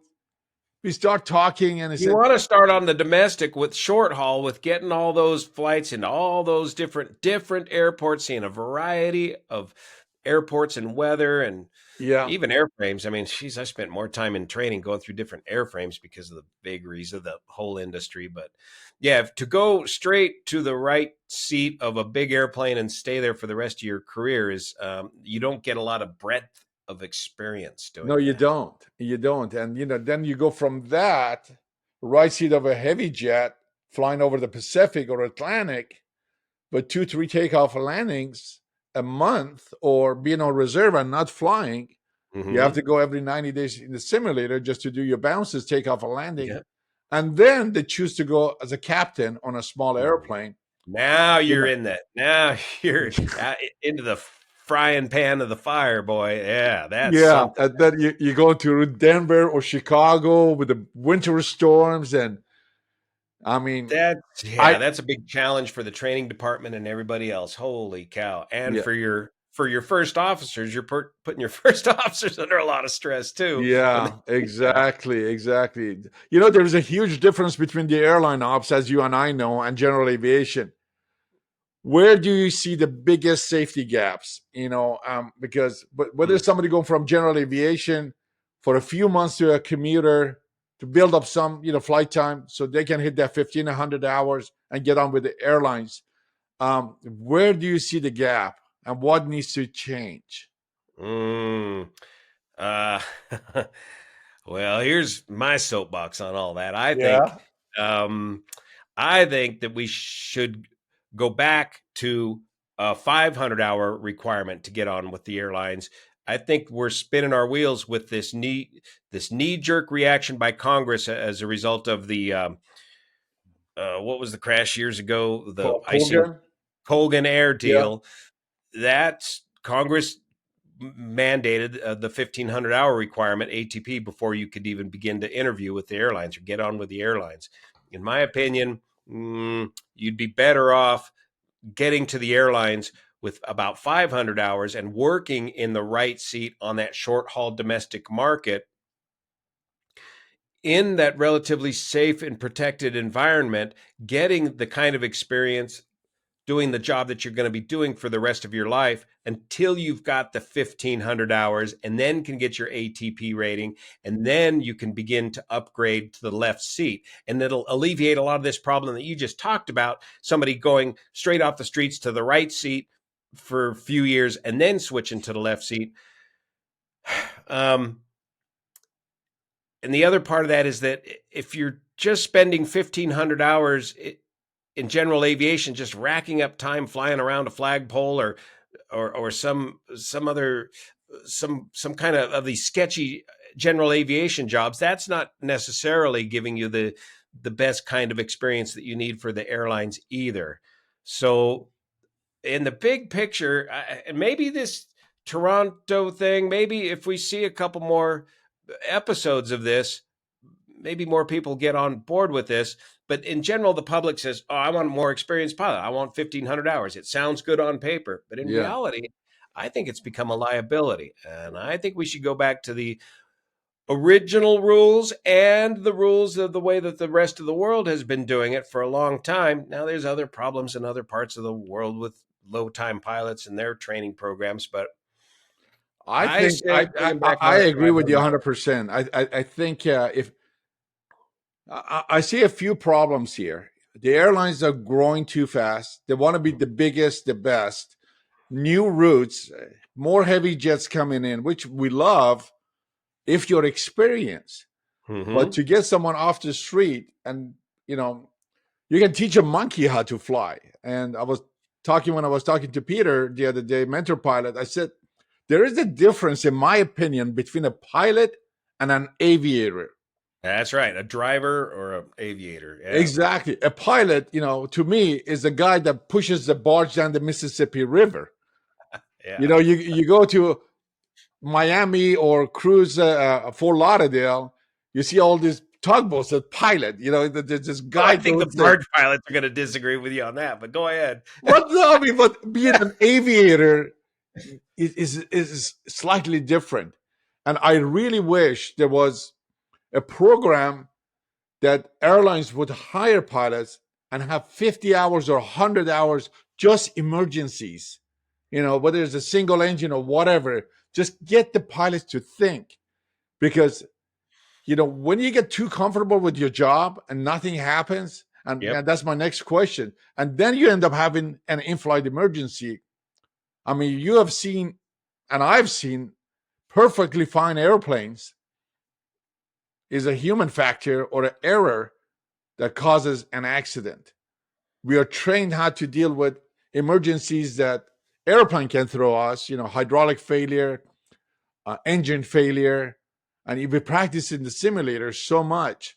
we start talking, and he You said, want to start on the domestic with short haul, with getting all those flights into all those different airports, seeing a variety of airports and weather and yeah, even airframes. I mean, geez, I spent more time in training going through different airframes because of the vagaries of the whole industry. But yeah, to go straight to the right seat of a big airplane and stay there for the rest of your career is you don't get a lot of breadth of experience no, doing you that. don't. You don't. And, then you go from that right seat of a heavy jet flying over the Pacific or Atlantic, but two, three takeoff and landings a month, or being on reserve and not flying. You have Hmm. to go every 90 days in the simulator just to do your bounces, takeoff and landing. Yeah. And then they choose to go as a captain on a small Mhm. airplane. Now You you're know, in that. Now you're into the frying pan of the fire, boy. Yeah, that's yeah, something. and then you go to Denver or Chicago with the winter storms, and I mean, I That's a big challenge for the training department and everybody else. Holy cow! And yeah, for your first officers, you're putting your first officers under a lot of stress too when they yeah, yeah. exactly, exactly. There's a huge difference between the airline ops, as you and I know, and general aviation. Where do you see the biggest safety gaps? Because whether Mm. somebody going from general aviation for a few months to a commuter to build up some flight time so they can hit that 1,500 hours and get on with the airlines. Where do you see the gap, and what needs to change? Mm. Uh, well, here's my soapbox on all that. Yeah. Um, I think that we should go back to a 500-hour requirement to get on with the airlines. I think we're spinning our wheels with this knee jerk reaction by Congress as a result of the what was the crash years ago, the icing Colgan? Colgan Air Yeah. deal. That's Congress mandated the 1,500-hour requirement ATP before you could even begin to interview with the airlines or get on with the airlines. In my opinion, you'd be better off getting to the airlines with about 500 hours and working in the right seat on that short haul domestic market in that relatively safe and protected environment, getting the kind of experience doing the job that you're going to be doing for the rest of your life until you've got the 1,500 hours, and then can get your ATP rating, and then you can begin to upgrade to the left seat. And it'll alleviate a lot of this problem that you just talked about, somebody going straight off the streets to the right seat for a few years and then switching to the left seat. Um, and the other part of that is that if you're just spending 1,500 hours in general aviation, just racking up time flying around a flagpole or some other some kind of these sketchy general aviation jobs, that's not necessarily giving you the best kind of experience that you need for the airlines either. So in the big picture, and maybe this Toronto thing, maybe if we see a couple more episodes of this, maybe more people get on board with this. But in general, the public says, "Oh, I want a more experienced pilot. I want 1,500 hours." It sounds good on paper, but in Yeah. reality, I think it's become a liability. And I think we should go back to the original rules and the rules of the way that the rest of the world has been doing it for a long time. Now, there's other problems in other parts of the world with low time pilots and their training programs, but I I think say bring them back I on at agree with you 500 hours. 100%. I think if I see a few problems here. The airlines are growing too fast. They want to be the biggest, the best. New routes, more heavy jets coming in, which we love if you're experienced. But Mm-hmm. to get someone off the street, and you can teach a monkey how to fly. And when I was talking to Peter the other day, mentor pilot, I said, there is a difference, in my opinion, between a pilot and an aviator. That's right. A driver or an aviator. Yeah. Exactly. A pilot, to me, is a guy that pushes the barge down the Mississippi River. Yeah. You go to Miami or cruise Fort Lauderdale, you see all these tugboats that pilot. There's this Well, guy I think the goes there. barge pilots are going to disagree with you on that, but go ahead. But no, I mean, but being an aviator is slightly different. And I really wish there was a program that airlines would hire pilots and have 50 hours or 100 hours just emergencies, whether it's a single engine or whatever. Just get the pilots to think, because when you get too comfortable with your job and nothing happens, and that's my next question, and then you end up having an in-flight emergency. I mean, you have seen, and I've seen, perfectly fine airplanes is a human factor or an error that causes an accident. We are trained how to deal with emergencies that airplane can throw us, hydraulic failure, engine failure, and we practice in the simulator so much.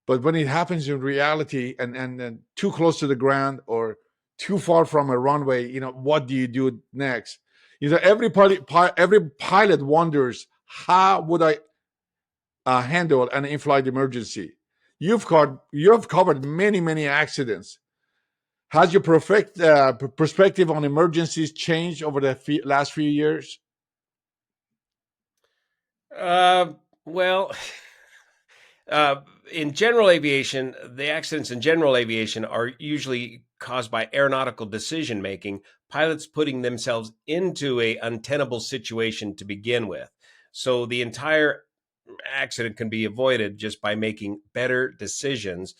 But when it happens in reality, and too close to the ground or too far from a runway, what do you do next? Every pilot wonders, how would I handle an in-flight emergency? You've covered many accidents. Has your perspective on emergencies changed over the last few years? Well, in general aviation, the accidents in general aviation are usually caused by aeronautical decision making, pilots putting themselves into a untenable situation to begin with. So the entire accident can be avoided just by making better decisions,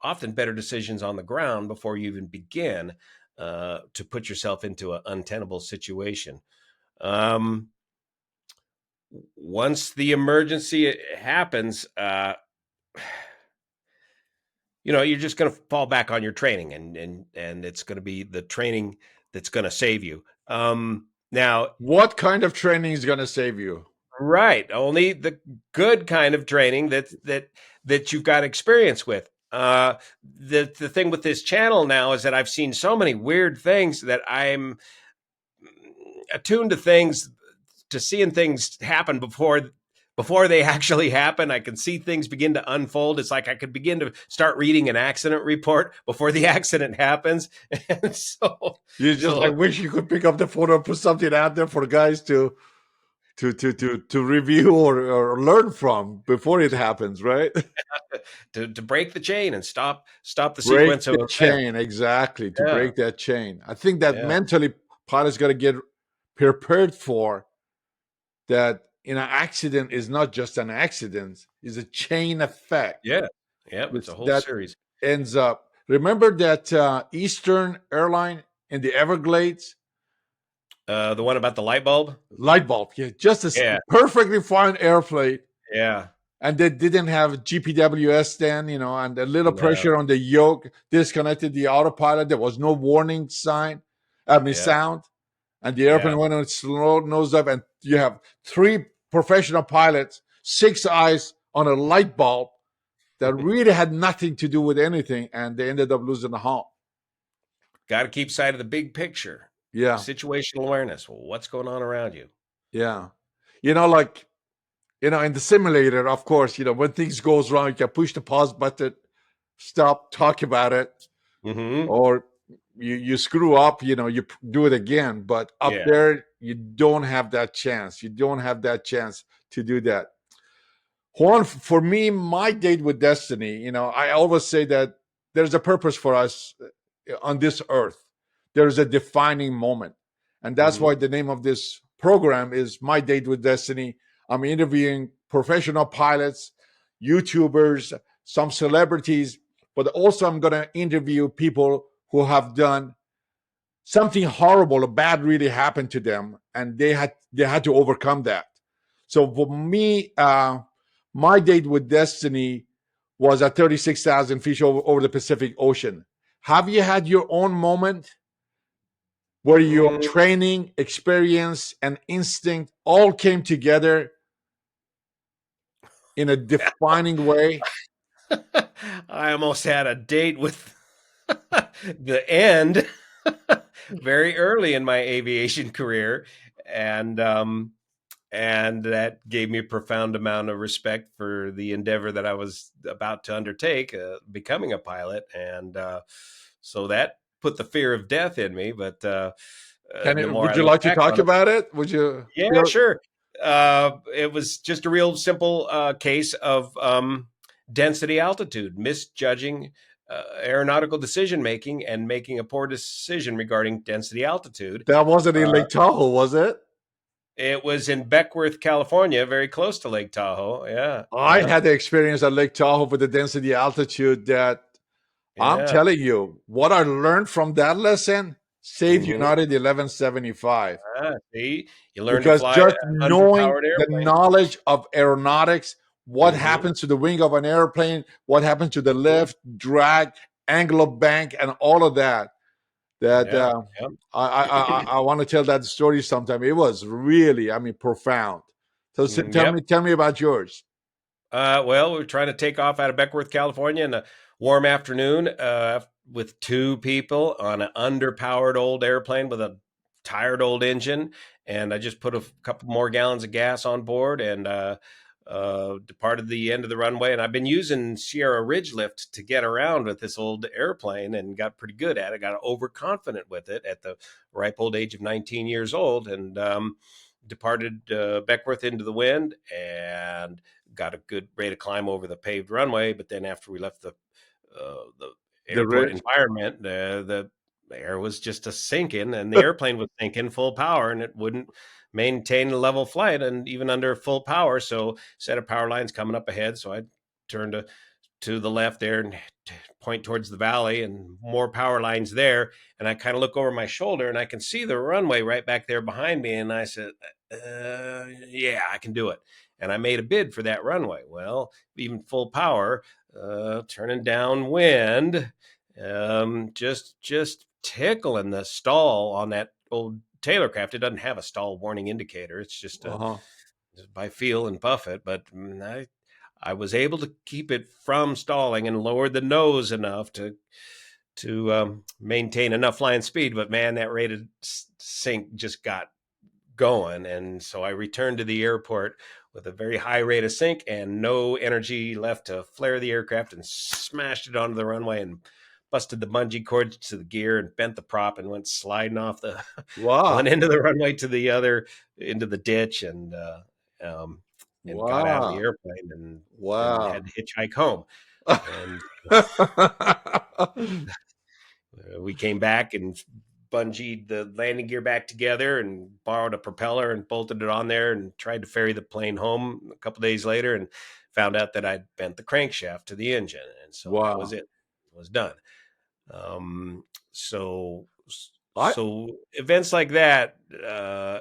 often better decisions on the ground before you even begin to put yourself into an untenable situation. Once the emergency happens, you're just going to fall back on your training, and it's going to be the training that's going to save you. Now, what kind of training is going to save you? Right, only the good kind of training that you've got experience with. The thing with this channel now is that I've seen so many weird things that I'm attuned to things, to seeing things happen before they actually happen. I can see things begin to unfold. It's like I could begin to start reading an accident report before the accident happens. And so you just like wish you could pick up the phone and put something out there for guys to review or learn from before it happens, right? to break the chain and stop the break sequence the of events. chain, exactly, to break that chain. I think that mentally pilots got to get prepared for that. An accident is not just an accident; it's a chain effect. It's a whole that series. Ends up. Remember that Eastern airline in the Everglades? The one about the light bulb? Light bulb, yeah, just a perfectly fine airplane. Yeah. And they didn't have GPWS then, and a little pressure on the yoke disconnected the autopilot. There was no warning sound. And the airplane went on slow nose up, and you have 3 professional pilots, 6 eyes on a light bulb that really had nothing to do with anything, and they ended up losing the hull. Got to keep sight of the big picture. Yeah. Situational awareness. Well, what's going on around you? Yeah. In the simulator, of course, when things goes wrong, you can push the pause button, stop, talk about it, or you screw up, you do it again. But up there, you don't have that chance. You don't have that chance to do that. Juan, for me, my date with destiny, I always say that there's a purpose for us on this earth. There's a defining moment. And that's why the name of this program is My Date with Destiny. I'm interviewing professional pilots, YouTubers, some celebrities, but also I'm going to interview people who have done something horrible or bad really happened to them, and they had to overcome that. So for me, my date with destiny was at 36,000 feet over the Pacific Ocean. Have you had your own moment where your training, experience, and instinct all came together in a defining way? I almost had a date with the end very early in my aviation career, and that gave me a profound amount of respect for the endeavor that I was about to undertake, becoming a pilot, and so that put the fear of death in me. But would you like to talk about it? Would you? Yeah, sure. it was just a real simple case of density altitude, misjudging aeronautical decision making and making a poor decision regarding density altitude. That wasn't in Lake Tahoe, was it? It was in Beckworth, California, very close to Lake Tahoe. Yeah, I yeah, had the experience at Lake Tahoe with the density altitude that I'm yeah. telling you, what I learned from that lesson saved Hmm. United 1175. See, you learn to Because fly just an knowing underpowered the airplane. knowledge of aeronautics, what Hmm. happens to the wing of an airplane, what happens to the lift, drag, angle of bank, and all of that. That Yeah, I want to tell that story sometime. It was really, I mean, profound. So yep. tell me about yours. Well, we were trying to take off out of Beckworth, California, in a warm afternoon with two people on an underpowered old airplane with a tired old engine, and I just put a couple more gallons of gas on board and departed the end of the runway. And I've been using Sierra Ridge Lift to get around with this old airplane, and got pretty good at it. Got overconfident with it at the ripe old age of 19 years old, and departed Beckworth into the wind and got a good rate of climb over the paved runway. But then after we left the The airport ridge. environment, the air was just a sinking, and the airplane was sinking full power, and it wouldn't maintain a level flight, and even under full power. So set of power lines coming up ahead. So I turned to the left there and point towards the valley, and more power lines there. And I kind of look over my shoulder and I can see the runway right back there behind me. And I said, yeah, I can do it. And I made a bid for that runway. Well, even full power, turning downwind, just tickling the stall on that old Taylorcraft. It doesn't have a stall warning indicator. It's just Uh-huh. by feel and buff it. But I was able to keep it from stalling and lowered the nose enough to maintain enough flying speed. But man, that rate of sink just got going, and so I returned to the airport with a very high rate of sink and no energy left to flare the aircraft, and smashed it onto the runway and busted the bungee cord to the gear and bent the prop and went sliding off the one Wow. end of the runway to the other into the ditch, um, and got out of the Wow. airplane and Wow. had to hitchhike home. And we came back and bungeed the landing gear back together and borrowed a propeller and bolted it on there and tried to ferry the plane home a couple days later, and found out that I'd bent the crankshaft to the engine. And so that was Wow. it. It was done. Um, so I so events like that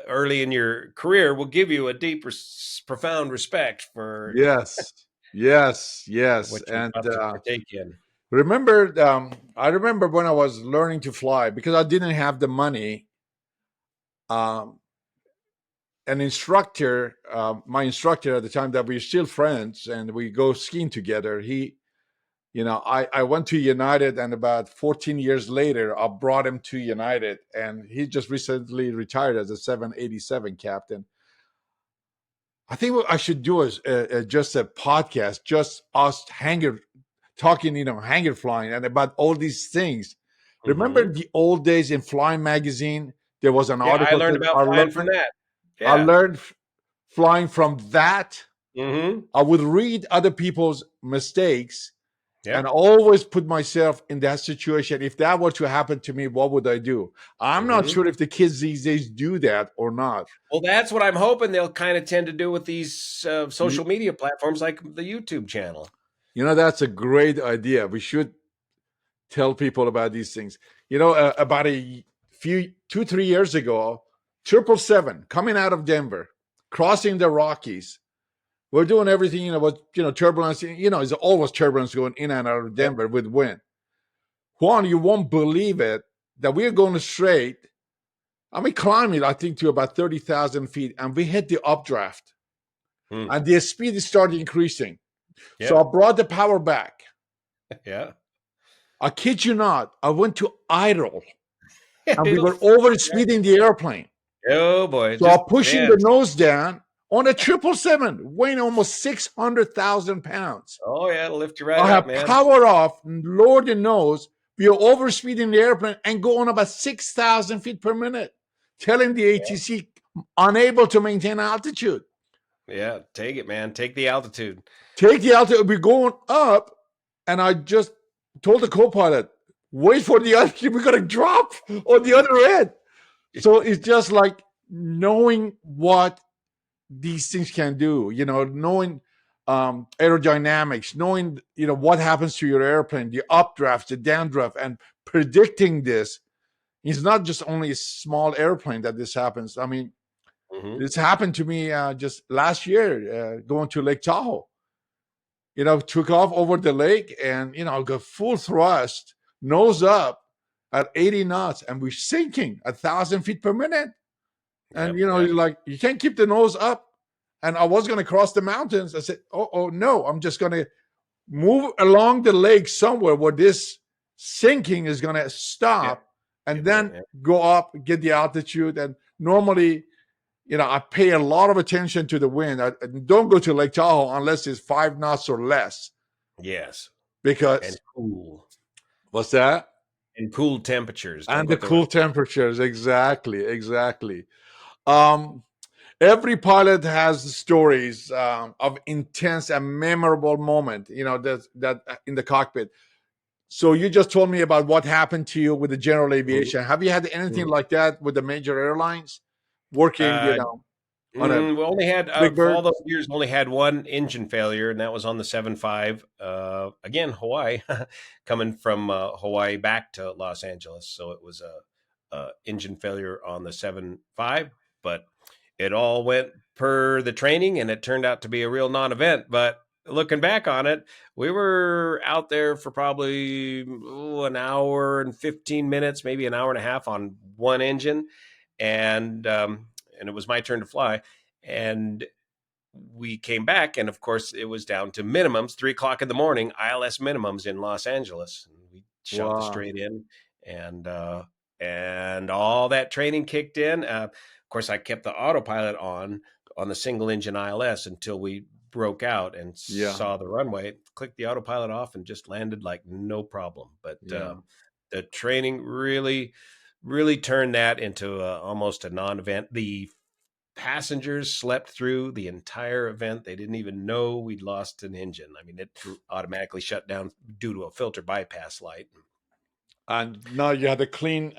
early in your career will give you a deep, profound respect for Yes. Yes. Yes. what you're And about to partake in. I remember when I was learning to fly because I didn't have the money. Um, an instructor, my instructor at the time that we're still friends and we go skiing together, I went to United, and about 14 years later, I brought him to United, and he just recently retired as a 787 captain. I think what I should do is just a podcast, just us talking, hanger flying and about all these things. Hmm. Remember the old days in Flying Magazine? There was an Yeah, I article learned that about flying from that. I Yeah. learned flying from that. Hmm. I would read other people's mistakes and Yep. always put myself in that situation. If that were to happen to me, what would I do? I'm not Hmm. sure if the kids these days do that or not. Well, that's what I'm hoping they'll kind of tend to do with these You, social media platforms like the YouTube channel. that's a great idea. We should tell people about these things. About a few 2-3 years ago, 777 coming out of Denver, crossing the Rockies. We're doing everything, turbulence. It's always turbulence going in and out of Yep. Denver with wind. Juan, you won't believe it that we're going straight. I mean, climbing, I think, to about 30,000 feet, and we hit the updraft, Hmm. and the speed started increasing. So I Yep. brought the power back. Yeah. I kid you not, I went to idle, and we It'll were fly over back. speeding the airplane. Oh boy, So I'm just pushing man. the nose down on a 777, weighing almost 600,000 pounds. Oh yeah, it'll lift you right I up, have man. power off, lower the nose. We are overspeeding the airplane and going about 6,000 feet per minute, telling the ATC unable to maintain altitude. Yeah. Take it, man. Take the altitude. Take the altitude. We're going up, and I just told the co-pilot, "Wait for the altitude. We're gonna drop on the other end." So it's just like knowing what these things can do. Knowing aerodynamics, knowing what happens to your airplane, the updraft, the downdraft, and predicting this. It's not just only a small airplane that this happens. I mean, Mm-hmm. this happened to me just last year going to Lake Tahoe. Took off over the lake and, got full thrust, nose up at 80 knots, and we're sinking 1,000 feet per minute. And, Yep. Yep. you're like, you can't keep the nose up. And I was going to cross the mountains. I said, oh, no, I'm just going to move along the lake somewhere where this sinking is going to Yep. stop and Yep. then Yep. go up, get the altitude. And normally, I pay a lot of attention to the wind. I don't go to Lake Tahoe unless it's 5 knots or less. Yes. Because And cool. what's that? And cool temperatures. Don't And go the up there cool with temperatures. Exactly. Um, every pilot has stories of intense and memorable moment, that in the cockpit. So you just told me about what happened to you with the general Mhm. aviation. Have you had anything Mhm. like that with the major airlines working, Uh, on a we only had big for all bird? those years, only had one engine failure, and that was on the 7.5. Again, Hawaii, coming from Hawaii back to Los Angeles, so it was a engine failure on the 7.5. But it all went per the training, and it turned out to be a real non-event. But looking back on it, we were out there for probably an hour and 15 minutes, maybe an hour and a half on one engine, and it was my turn to fly. And we came back, and of course, it was down to minimums, 3 o'clock in the morning, ILS minimums in Los Angeles. And we shot the Wow. straight in, and all that training kicked in. Of course, I kept the autopilot on the single engine ILS until we broke out and Yeah. saw the runway. Clicked the autopilot off and just landed like no problem. But Yeah. the training really turned that into almost a non-event. The passengers slept through the entire event. They didn't even know we'd lost an engine. I mean, it automatically shut down due to a filter bypass light. And now you had the clean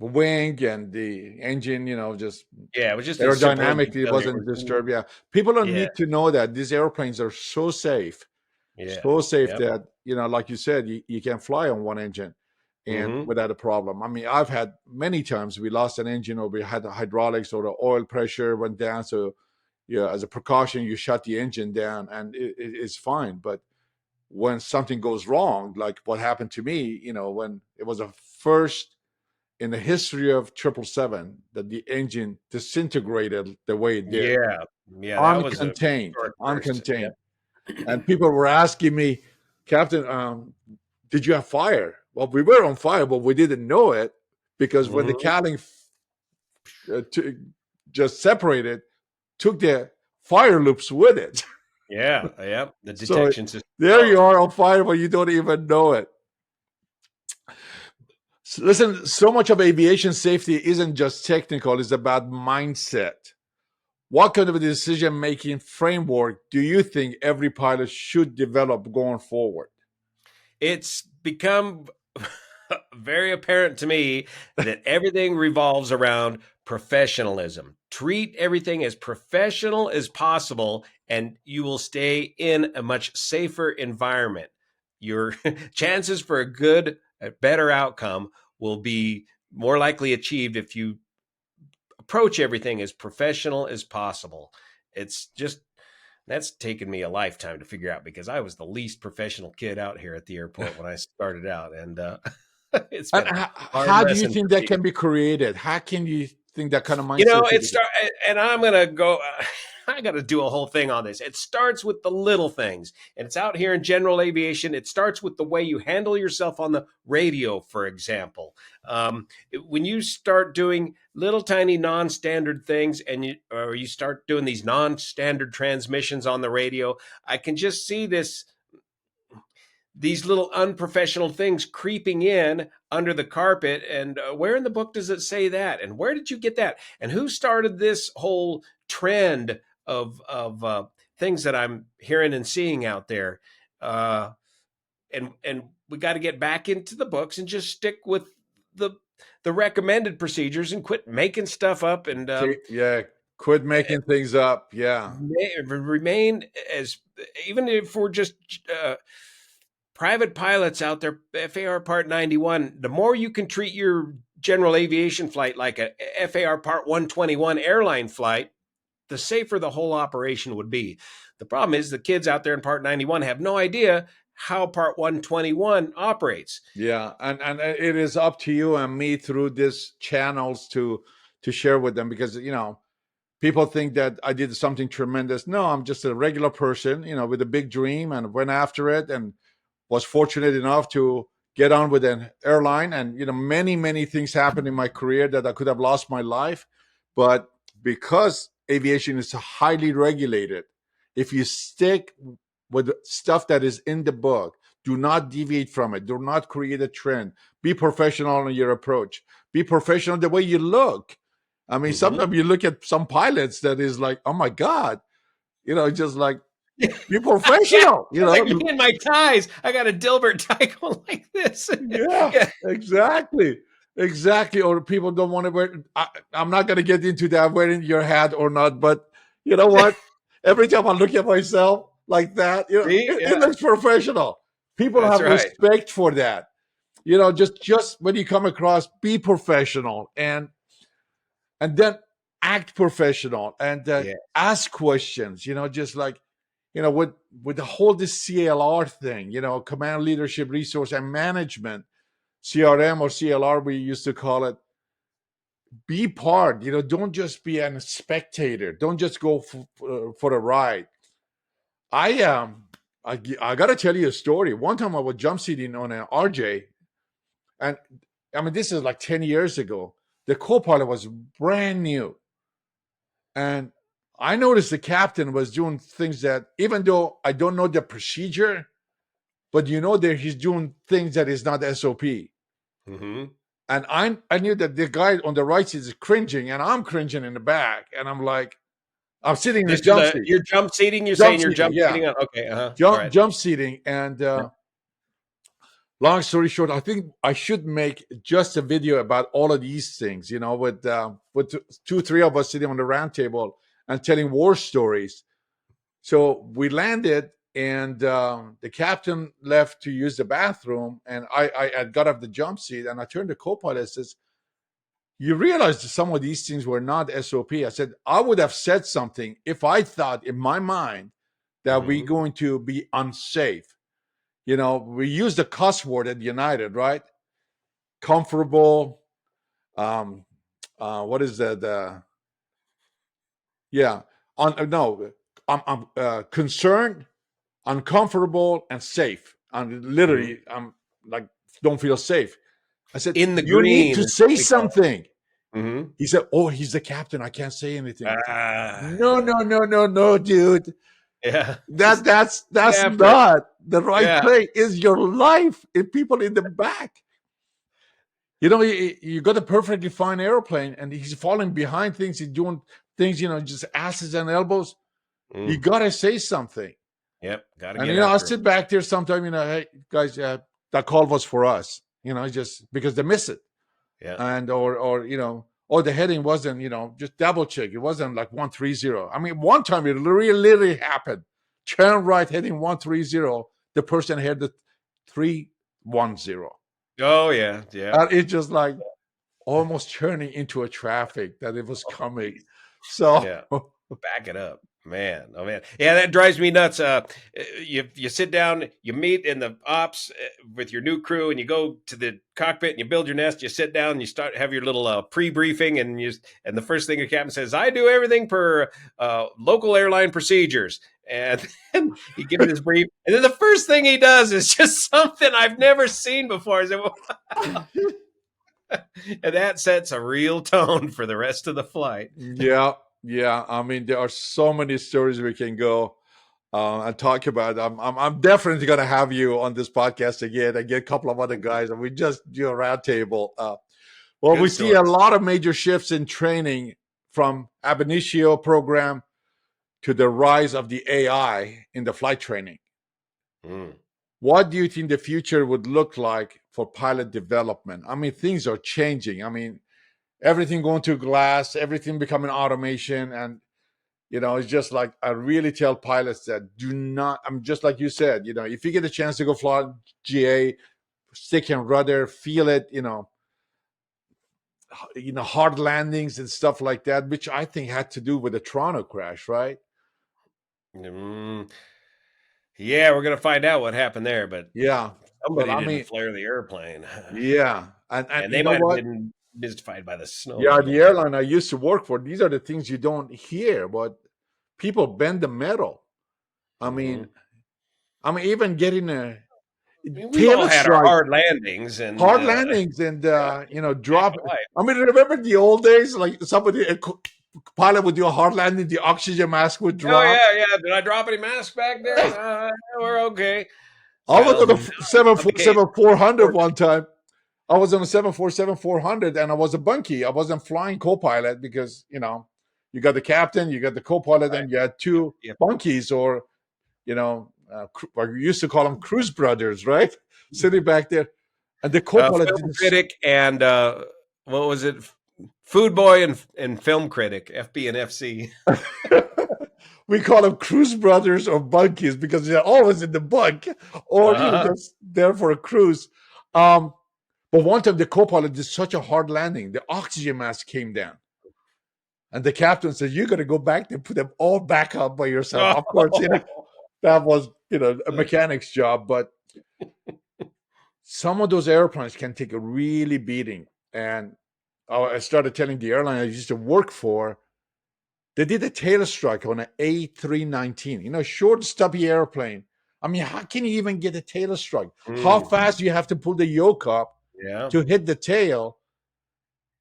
wing and the engine, just Yeah, it was just a simple engine aerodynamically it failure. wasn't disturbed. Yeah. People don't Yeah, need to know that these airplanes are yeah, so safe yep. that, like you said, you can fly on one engine and Mm-hmm. without a problem. I mean, I've had many times we lost an engine or we had the hydraulics or the oil pressure went down. So, yeah, as a precaution, you shut the engine down and it's fine. But when something goes wrong, like what happened to me, when it was a first in the history of 777 that the engine disintegrated the way it did, Yeah, yeah, that was a historic first. uncontained. Yep. And people were asking me, Captain, did you have fire? Well, we were on fire, but we didn't know it because when the Mm-hmm. cowling just separated, took the fire loops with it. Yeah, yeah. The So detection system. there you are on fire, but you don't even know it. Listen, so much of aviation safety isn't just technical, it's about mindset. What kind of a decision making framework do you think every pilot should develop going forward? It's become very apparent to me that everything revolves around professionalism. Treat everything as professional as possible, and you will stay in a much safer environment. Your chances for a better outcome will be more likely achieved if you approach everything as professional as possible. It's just that's taken me a lifetime to figure out because I was the least professional kid out here at the airport when I started out, and it's And been a hard how do you lesson think for that me. can be created? How can you think that kind of You know, mindset could it be? start, and I'm gonna go. I got to do a whole thing on this. It starts with the little things, and it's out here in general aviation. It starts with the way you handle yourself on the radio, for example. When you start doing little tiny non-standard things, or you start doing these non-standard transmissions on the radio, I can just see these little unprofessional things creeping in under the carpet. And where in the book does it say that? And where did you get that? And who started this whole trend of things that I'm hearing and seeing out there. And we got to get back into the books and just stick with the recommended procedures and quit making stuff up and Yeah, quit making things up. Yeah. remain as, even if we're just private pilots out there, FAR Part 91, the more you can treat your general aviation flight like a FAR Part 121 airline flight, the safer the whole operation would be. The problem is the kids out there in Part 91 have no idea how Part 121 operates. Yeah, and it is up to you and me through these channels to share with them, because people think that I did something tremendous. No, I'm just a regular person, with a big dream, and went after it and was fortunate enough to get on with an airline. And many things happened in my career that I could have lost my life, but because aviation is highly regulated, if you stick with stuff that is in the book, do not deviate from it, do not create a trend, be professional in your approach, be professional the way you look. I mean, sometimes you look at some pilots that is like, oh my God, just like, be professional. Like me and my ties. I got a Dilbert tie going like this. Yeah, exactly. Or people don't want to wear. I'm not going to get into that, wearing your hat or not. But you know what? Every time I look at myself like that, it looks professional. People have respect for that. Just when you come across, be professional and then act professional and ask questions. Just like with the whole this CLR thing, command, leadership, resource, and management, CRM or CLR we used to call it. Be part. Don't just be a spectator. Don't just go for a ride. I got to tell you a story. One time I was jump seating on an RJ, and I mean this is like 10 years ago. The co-pilot was brand new, and I noticed the captain was doing things that, even though I don't know the procedure, but that he's doing things that is not SOP. Mm-hmm. And I knew that the guy on the right is cringing, and I'm cringing in the back, and I'm like, I'm sitting in the jump seat. You're jump seating. You're saying you're jump seating. Okay. Jump seating, and long story short, I think I should make just a video about all of these things. With 2-3 of us sitting on the round table and telling war stories. So we landed, and the captain left to use the bathroom, and I got off the jump seat, and I turned to co-pilot and says, you realize that some of these things were not SOP. I said, I would have said something if I thought in my mind that we're going to be unsafe. We use the cuss word at United, right? Comfortable. What is that? I'm concerned, uncomfortable, and safe. And literally, I'm like, don't feel safe. I said, in the you green, need to say something. Mm-hmm. He said, oh, he's the captain, I can't say anything. No, dude. Yeah, that's not the right play. Is your life and people in the back. You got a perfectly fine airplane, and he's falling behind things. He's doing things, just asses and elbows. You got to say something. Yep, got to. And I'll sit back there sometime. Hey guys, that call was for us. Just because they miss it. Yeah. And or the heading wasn't, just double check. It wasn't like 130. I mean, one time it literally happened. Turn right, heading 130. The person had the 310. Oh yeah. And it's just like almost turning into a traffic that it was coming. So back it up. Man, oh man, yeah, that drives me nuts. You sit down, you meet in the ops with your new crew, and you go to the cockpit and you build your nest. You sit down and you have your little pre-briefing, and the first thing your captain says, "I do everything per local airline procedures." And then he gives his brief, and then the first thing he does is just something I've never seen before. I said, wow. And that sets a real tone for the rest of the flight. Yeah, I mean, there are so many stories we can go and talk about. I'm definitely going to have you on this podcast again and get a couple of other guys, and we just do a round table. We see a lot of major shifts in training from ab initio program to the rise of the AI in the flight training. Mm. What do you think the future would look like for pilot development? I mean, things are changing. I mean, everything going to glass, everything becoming automation. And, it's just like I really tell pilots that do not, I'm just like you said, if you get a chance to go fly GA, stick and rudder, feel it, hard landings and stuff like that, which I think had to do with the Toronto crash, right? Mm. Yeah, we're gonna find out what happened there, but Yeah. But somebody I didn't mean, flare the airplane, yeah. And and you they know might have what? been mystified by the snow Yeah, that the rolled in. airline I used to work for, these are the things you don't hear, but people bend the metal. I mean, Mhm. even getting a I mean, we've all tail had our strike, hard landings, and hard landings, and back drop. to life. I mean, remember the old days, like somebody a pilot would do a hard landing, the oxygen mask would Oh drop. yeah, yeah. Did I drop any masks back there? We're okay. I was Well, on a not the case. 747 400 Or- one time. I was on a 747 400 and I was a bunkie. I wasn't flying co-pilot because, you got the captain, you got the co-pilot, Right. and you had Yep. two Yep. bunkies or, we used to call them cruise brothers, right? Sitting back there. And the co-pilot did Film this. critic and what was it? Food boy and film critic, FB and FC. We call them cruise brothers or bunkies because they're always in the bunk or, Uh-huh. just there for a cruise. Um, but one time the co-pilot did such a hard landing, the oxygen mask came down. And the captain said, "You got to go back there, put them all back up by yourself." Of course, that was a mechanic's job, but some of those airplanes can take a really beating. And I started telling the airline I used to work for, they did a tail strike on an A319, short, stubby airplane. I mean, how can you even get a tail strike? How Mm. fast do you have to pull the yoke up Yeah. to hit the tail?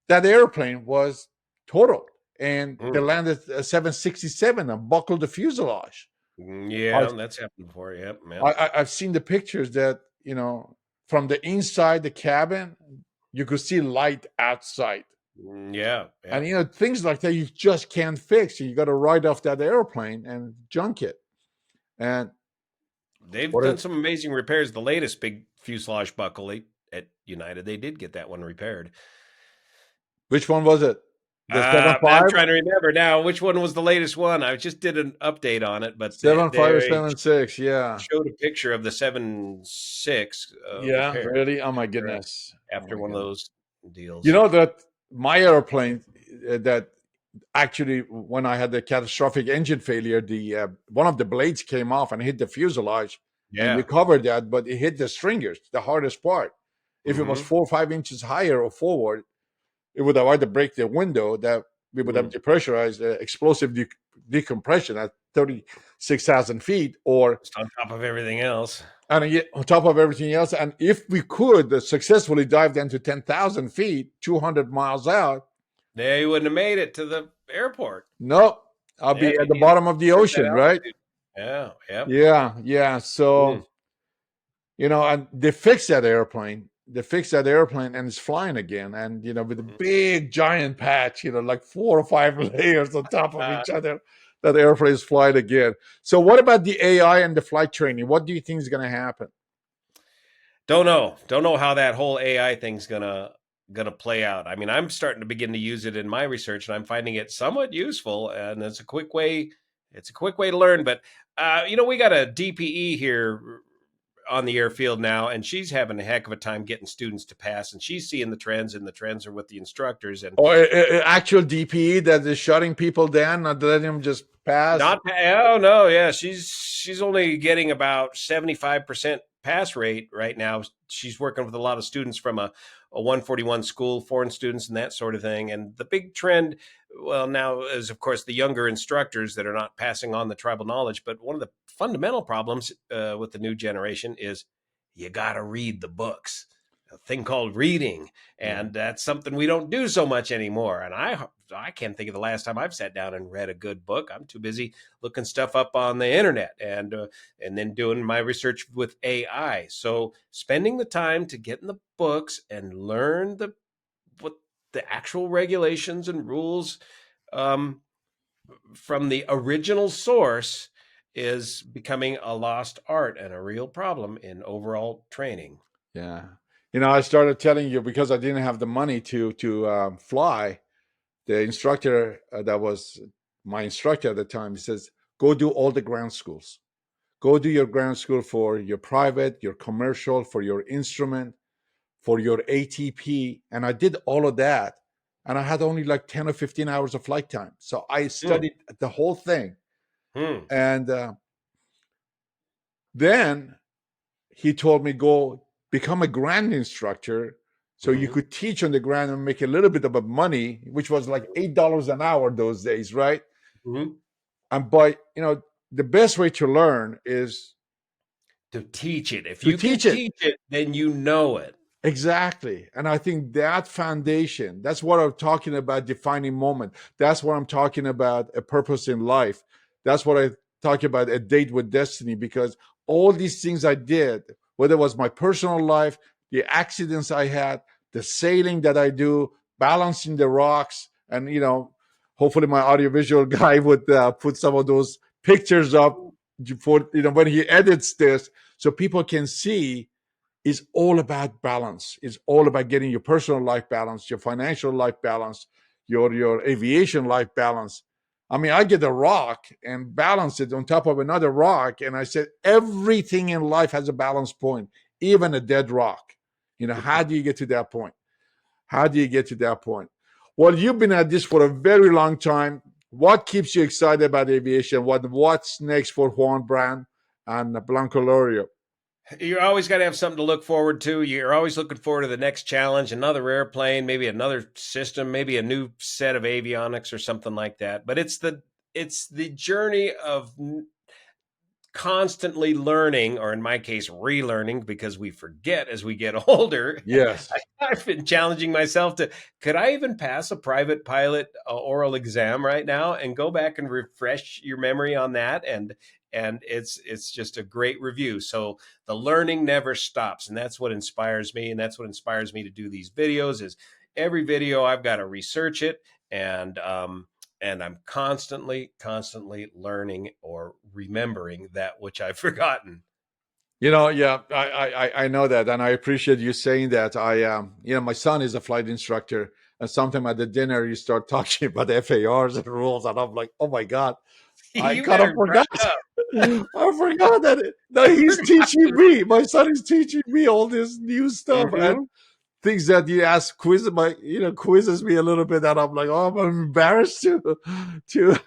That airplane was totaled. And they Mm. landed a 767 and buckled the fuselage. Yeah, that's happened before. Yep. Yep. I've seen the pictures that, from the inside the cabin, you could see light outside. Yeah. Yeah. And, things like that you just can't fix. You got to ride off that airplane and junk it. And They've what done is, some amazing repairs. The latest big fuselage buckle at United, they did get that one repaired. which one was it? The I'm 75, trying to remember now which one was the latest one. I just did an update on it, but 75 or they 76? Yeah. showed a picture of the 7.6 Yeah, repair really? Oh my goodness. Oh after my one of goodness. those deals. That my airplane, that actually, when I had the catastrophic engine failure, the one of the blades came off and hit the fuselage, and you Yeah. covered that, but it hit the stringers, the hardest part. If it was Mm-hmm. 4 or 5 inches higher or forward, it would have either break the window, that we would have Mm. depressurized explosive decompression at 36,000 feet, or Just on top of everything else. and yet on top of everything else. And if we could successfully dive down to 10,000 feet, 200 miles out, They wouldn't have made it to the airport. no, I'll Yeah, be if at you the needed bottom of the to that ocean, right? altitude. Yeah. Yep. Yeah, yeah. Mm. So, and they fixed that airplane. They fixed that airplane and it's flying again. And, with a Mhm. big giant patch, like 4 or 5 layers on top of Uh, each other, that airplane is flying again. So, what about the AI and the flight training? What do you think is going to happen? don't know. Don't know how that whole AI thing's gonna play out. I mean, I'm starting to begin to use it in my research, and I'm finding it somewhat useful. And it's a quick way. It's a quick way to learn. But we got a DPE here on the airfield now, and she's having a heck of a time getting students to pass. And she's seeing the trends, and the trends are with the instructors. And Or actual DPE that is shutting people down, not letting them just pass? not, oh no, yeah, she's only getting about 75% pass rate right now. She's working with a lot of students from a 141 school, foreign students, and that sort of thing. And the big trend, well, now is of course the younger instructors that are not passing on the tribal knowledge. But one of the fundamental problems with the new generation is you got to read the books. A thing called reading, Yeah. and that's something we don't do so much anymore. And I can't think of the last time I've sat down and read a good book. I'm too busy looking stuff up on the internet and then doing my research with AI. So spending the time to get in the books and learn what the actual regulations and rules. Um, from the original source is becoming a lost art and a real problem in overall training. Yeah. I started telling you because I didn't have the money to fly. The instructor that was my instructor at the time, he says, "Go do all the ground schools. Go do your ground school for your private, your commercial, for your instrument, for your ATP." And I did all of that, and I had only like 10 or 15 hours of flight time. So I Hmm. studied the whole thing, Hmm. and then he told me, go become a ground instructor so you Hmm. could teach on the ground and make a little bit of money, which was like $8 an hour those days, right? Hmm. And by the best way to learn is To teach it. If to you can teach it. teach it, then you know it. Exactly. And I think that foundation, that's what I'm talking about, defining moment. That's what I'm talking about, a purpose in life. That's what I talk about, a date with destiny, because all these things I did, whether it was my personal life, the accidents I had, the sailing that I do, balancing the rocks, and, hopefully my audiovisual guy would put some of those pictures up for, when he edits this so people can see is all about balance. It's all about getting your personal life balance, your financial life balance, your aviation life balance. I mean, I get a rock and balance it on top of another rock, and I said everything in life has a balance point, even a dead rock. How do you get to that point? How do you get to that point? Well, you've been at this for a very long time. What keeps you excited about aviation? What's next for Juan Browne and Blanco Lorio? You always got to have something to look forward to. You're always looking forward to the next challenge, another airplane, maybe another system, maybe a new set of avionics or something like that. But it's the journey of constantly learning, or in my case, relearning, because we forget as we get older. Yes. I've been challenging myself to, could I even pass a private pilot oral exam right now and go back and refresh your memory on that? And it's just a great review. So the learning never stops. And that's what inspires me. And that's what inspires me to do these videos is every video I've got to research it. And I'm constantly learning or remembering that which I've forgotten. Yeah, I know that, and I appreciate you saying that. My son is a flight instructor, and sometime at the dinner you start talking about FARs and rules, and I'm like, oh my god, I You kind of better brush forgot. up. I forgot that. No, I he's forgot teaching to. me. My son is teaching me all this new stuff and Mm-hmm. things that he asks quizzes me a little bit, and I'm like, oh, I'm embarrassed to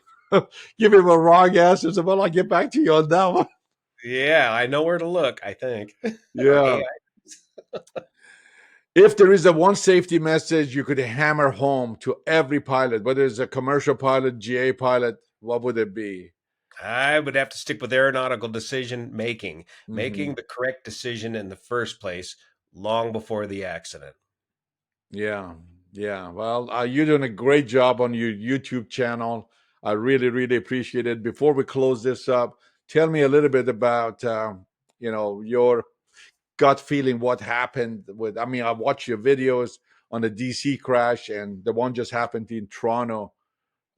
give him a wrong answer. So, well, I'll get back to you on that one. Yeah, I know where to look, I think. Or Yeah. AI. If there is a one safety message you could hammer home to every pilot, whether it's a commercial pilot, GA pilot, what would it be? I would have to stick with aeronautical decision making, Hmm. making the correct decision in the first place long before the accident. Yeah, yeah. Well, you're doing a great job on your YouTube channel. I really, really appreciate it. Before we close this up, tell me a little bit about your gut feeling. What happened with? I mean, I watched your videos on the DC crash, and the one just happened in Toronto.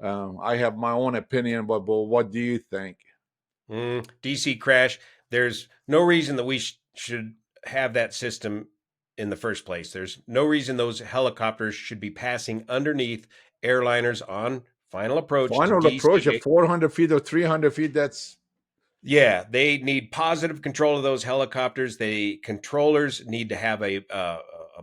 I have my own opinion, but what do you think? DC crash. There's no reason that we should have that system in the first place. There's no reason those helicopters should be passing underneath airliners on final approach to Final approach at DC. 400 feet or 300 feet, that's Yeah, they need positive control of those helicopters. The controllers need to have a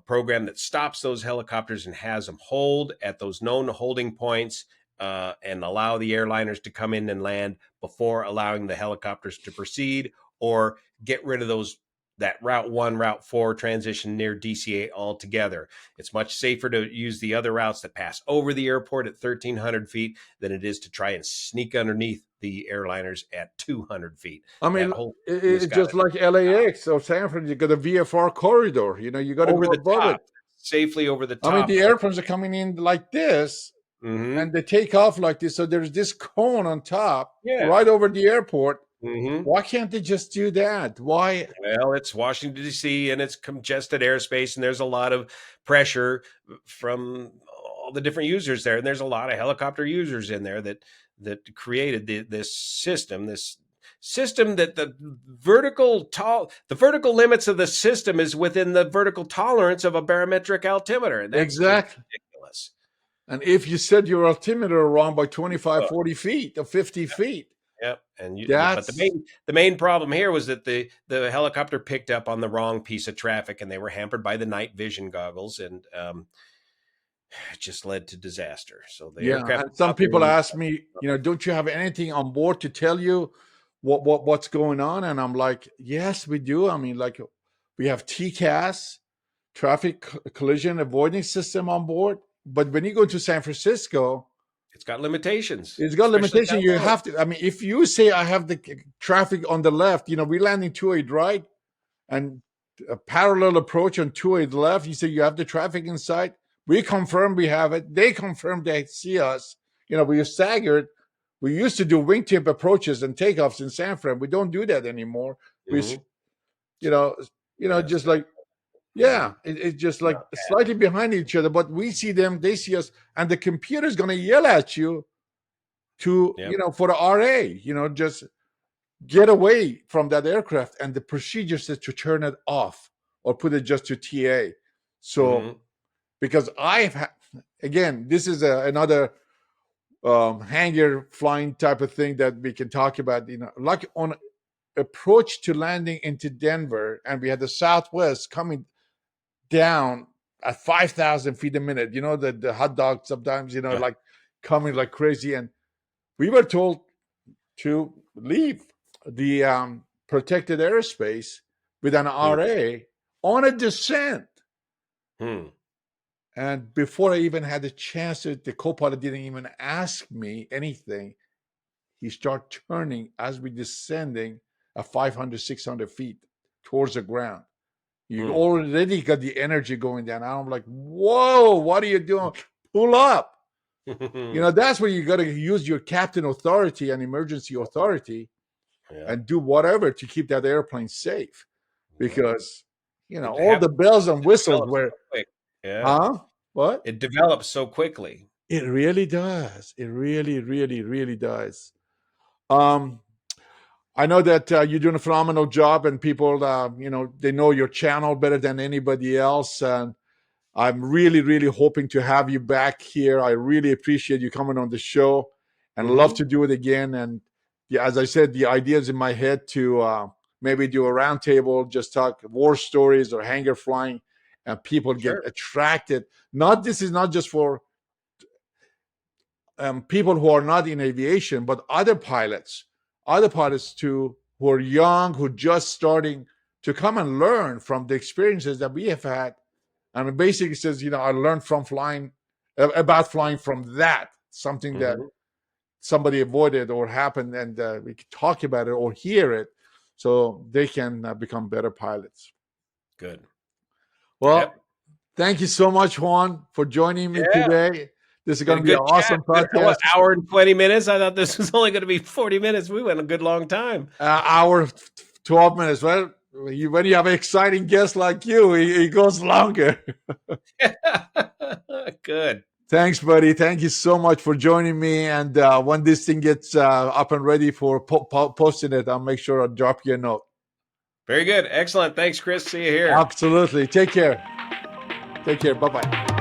program that stops those helicopters and has them hold at those known holding points, and allow the airliners to come in and land before allowing the helicopters to proceed, or get rid of that Route 1, Route 4 transition near DCA altogether. It's much safer to use the other routes that pass over the airport at 1,300 feet than it is to try and sneak underneath the airliners at 200 feet. I That mean, whole thing has it's got to just like LAX or San Fran, you got a VFR corridor. You got to over go the above it. top, safely over the I mean, top the of. airplanes are coming in like this, Mm-hmm. and they take off like this. So there's this cone on top, Yeah. right over the airport. Mm-hmm. Why can't they just do that? Why? Well, it's Washington, D.C., and it's congested airspace, and there's a lot of pressure from all the different users there, and there's a lot of helicopter users in there that created this system that the vertical limits of the system is within the vertical tolerance of a barometric altimeter, and that's just Exactly. ridiculous. And if you set your altimeter wrong by 25, 40 feet or 50 feet, Yep. And but that's the main problem here was that the helicopter picked up on the wrong piece of traffic, and they were hampered by the night vision goggles, and it just led to disaster. So the aircraft. And some people ask me, don't you have anything on board to tell you what's going on? And I'm like, yes, we do. I mean, like, we have TCAS, traffic collision avoidance system on board. But when you go to San Francisco, it's got limitations. It's got limitations. You have to. I mean, if you say I have the traffic on the left, we land in 208 right, and a parallel approach on 208 left. You say you have the traffic inside. We confirm we have it. They confirm they see us. We are staggered. We used to do wingtip approaches and takeoffs in San Fran. We don't do that anymore. Mm-hmm. Just like. Yeah, it's just like slightly behind each other, but we see them, they see us, and the computer's going to yell at you to, for the RA, just get away from that aircraft. And the procedure says to turn it off or put it just to TA. So, because again, this is another hangar flying type of thing that we can talk about, like on approach to landing into Denver, and we had the Southwest coming down at 5,000 feet a minute. The hot dog sometimes, like coming like crazy. And we were told to leave the protected airspace with an RA on a descent. And before I even had a chance the co-pilot didn't even ask me anything. He started turning as we descending at 500, 600 feet towards the ground. You already got the energy going down. I'm like, whoa, what are you doing? Pull up. That's where you got to use your captain authority and emergency authority and do whatever to keep that airplane safe. Because, all the bells and whistles were. What? It develops so quickly. It really does. It really, really, really does. I know that you're doing a phenomenal job, and people, they know your channel better than anybody else. And I'm really, really hoping to have you back here. I really appreciate you coming on the show, and love to do it again. And as I said, the idea is in my head to maybe do a roundtable, just talk war stories or hangar flying, and people get attracted. This is not just for people who are not in aviation, but other pilots too, who are young, who just starting to come and learn from the experiences that we have had. And it basically says, I learned from about flying from that, something that somebody avoided or happened, and we can talk about it or hear it so they can become better pilots. Good. Well, thank you so much, Juan, for joining me today. This is going to be an awesome podcast. Hour and 20 minutes. I thought this was only going to be 40 minutes. We went a good long time. Hour, 12 minutes. Well, when you have an exciting guest like you, it goes longer. Good. Thanks, buddy. Thank you so much for joining me. And when this thing gets up and ready for posting it, I'll make sure I'll drop you a note. Very good. Excellent. Thanks, Chris. See you here. Absolutely. Take care. Take care. Bye-bye.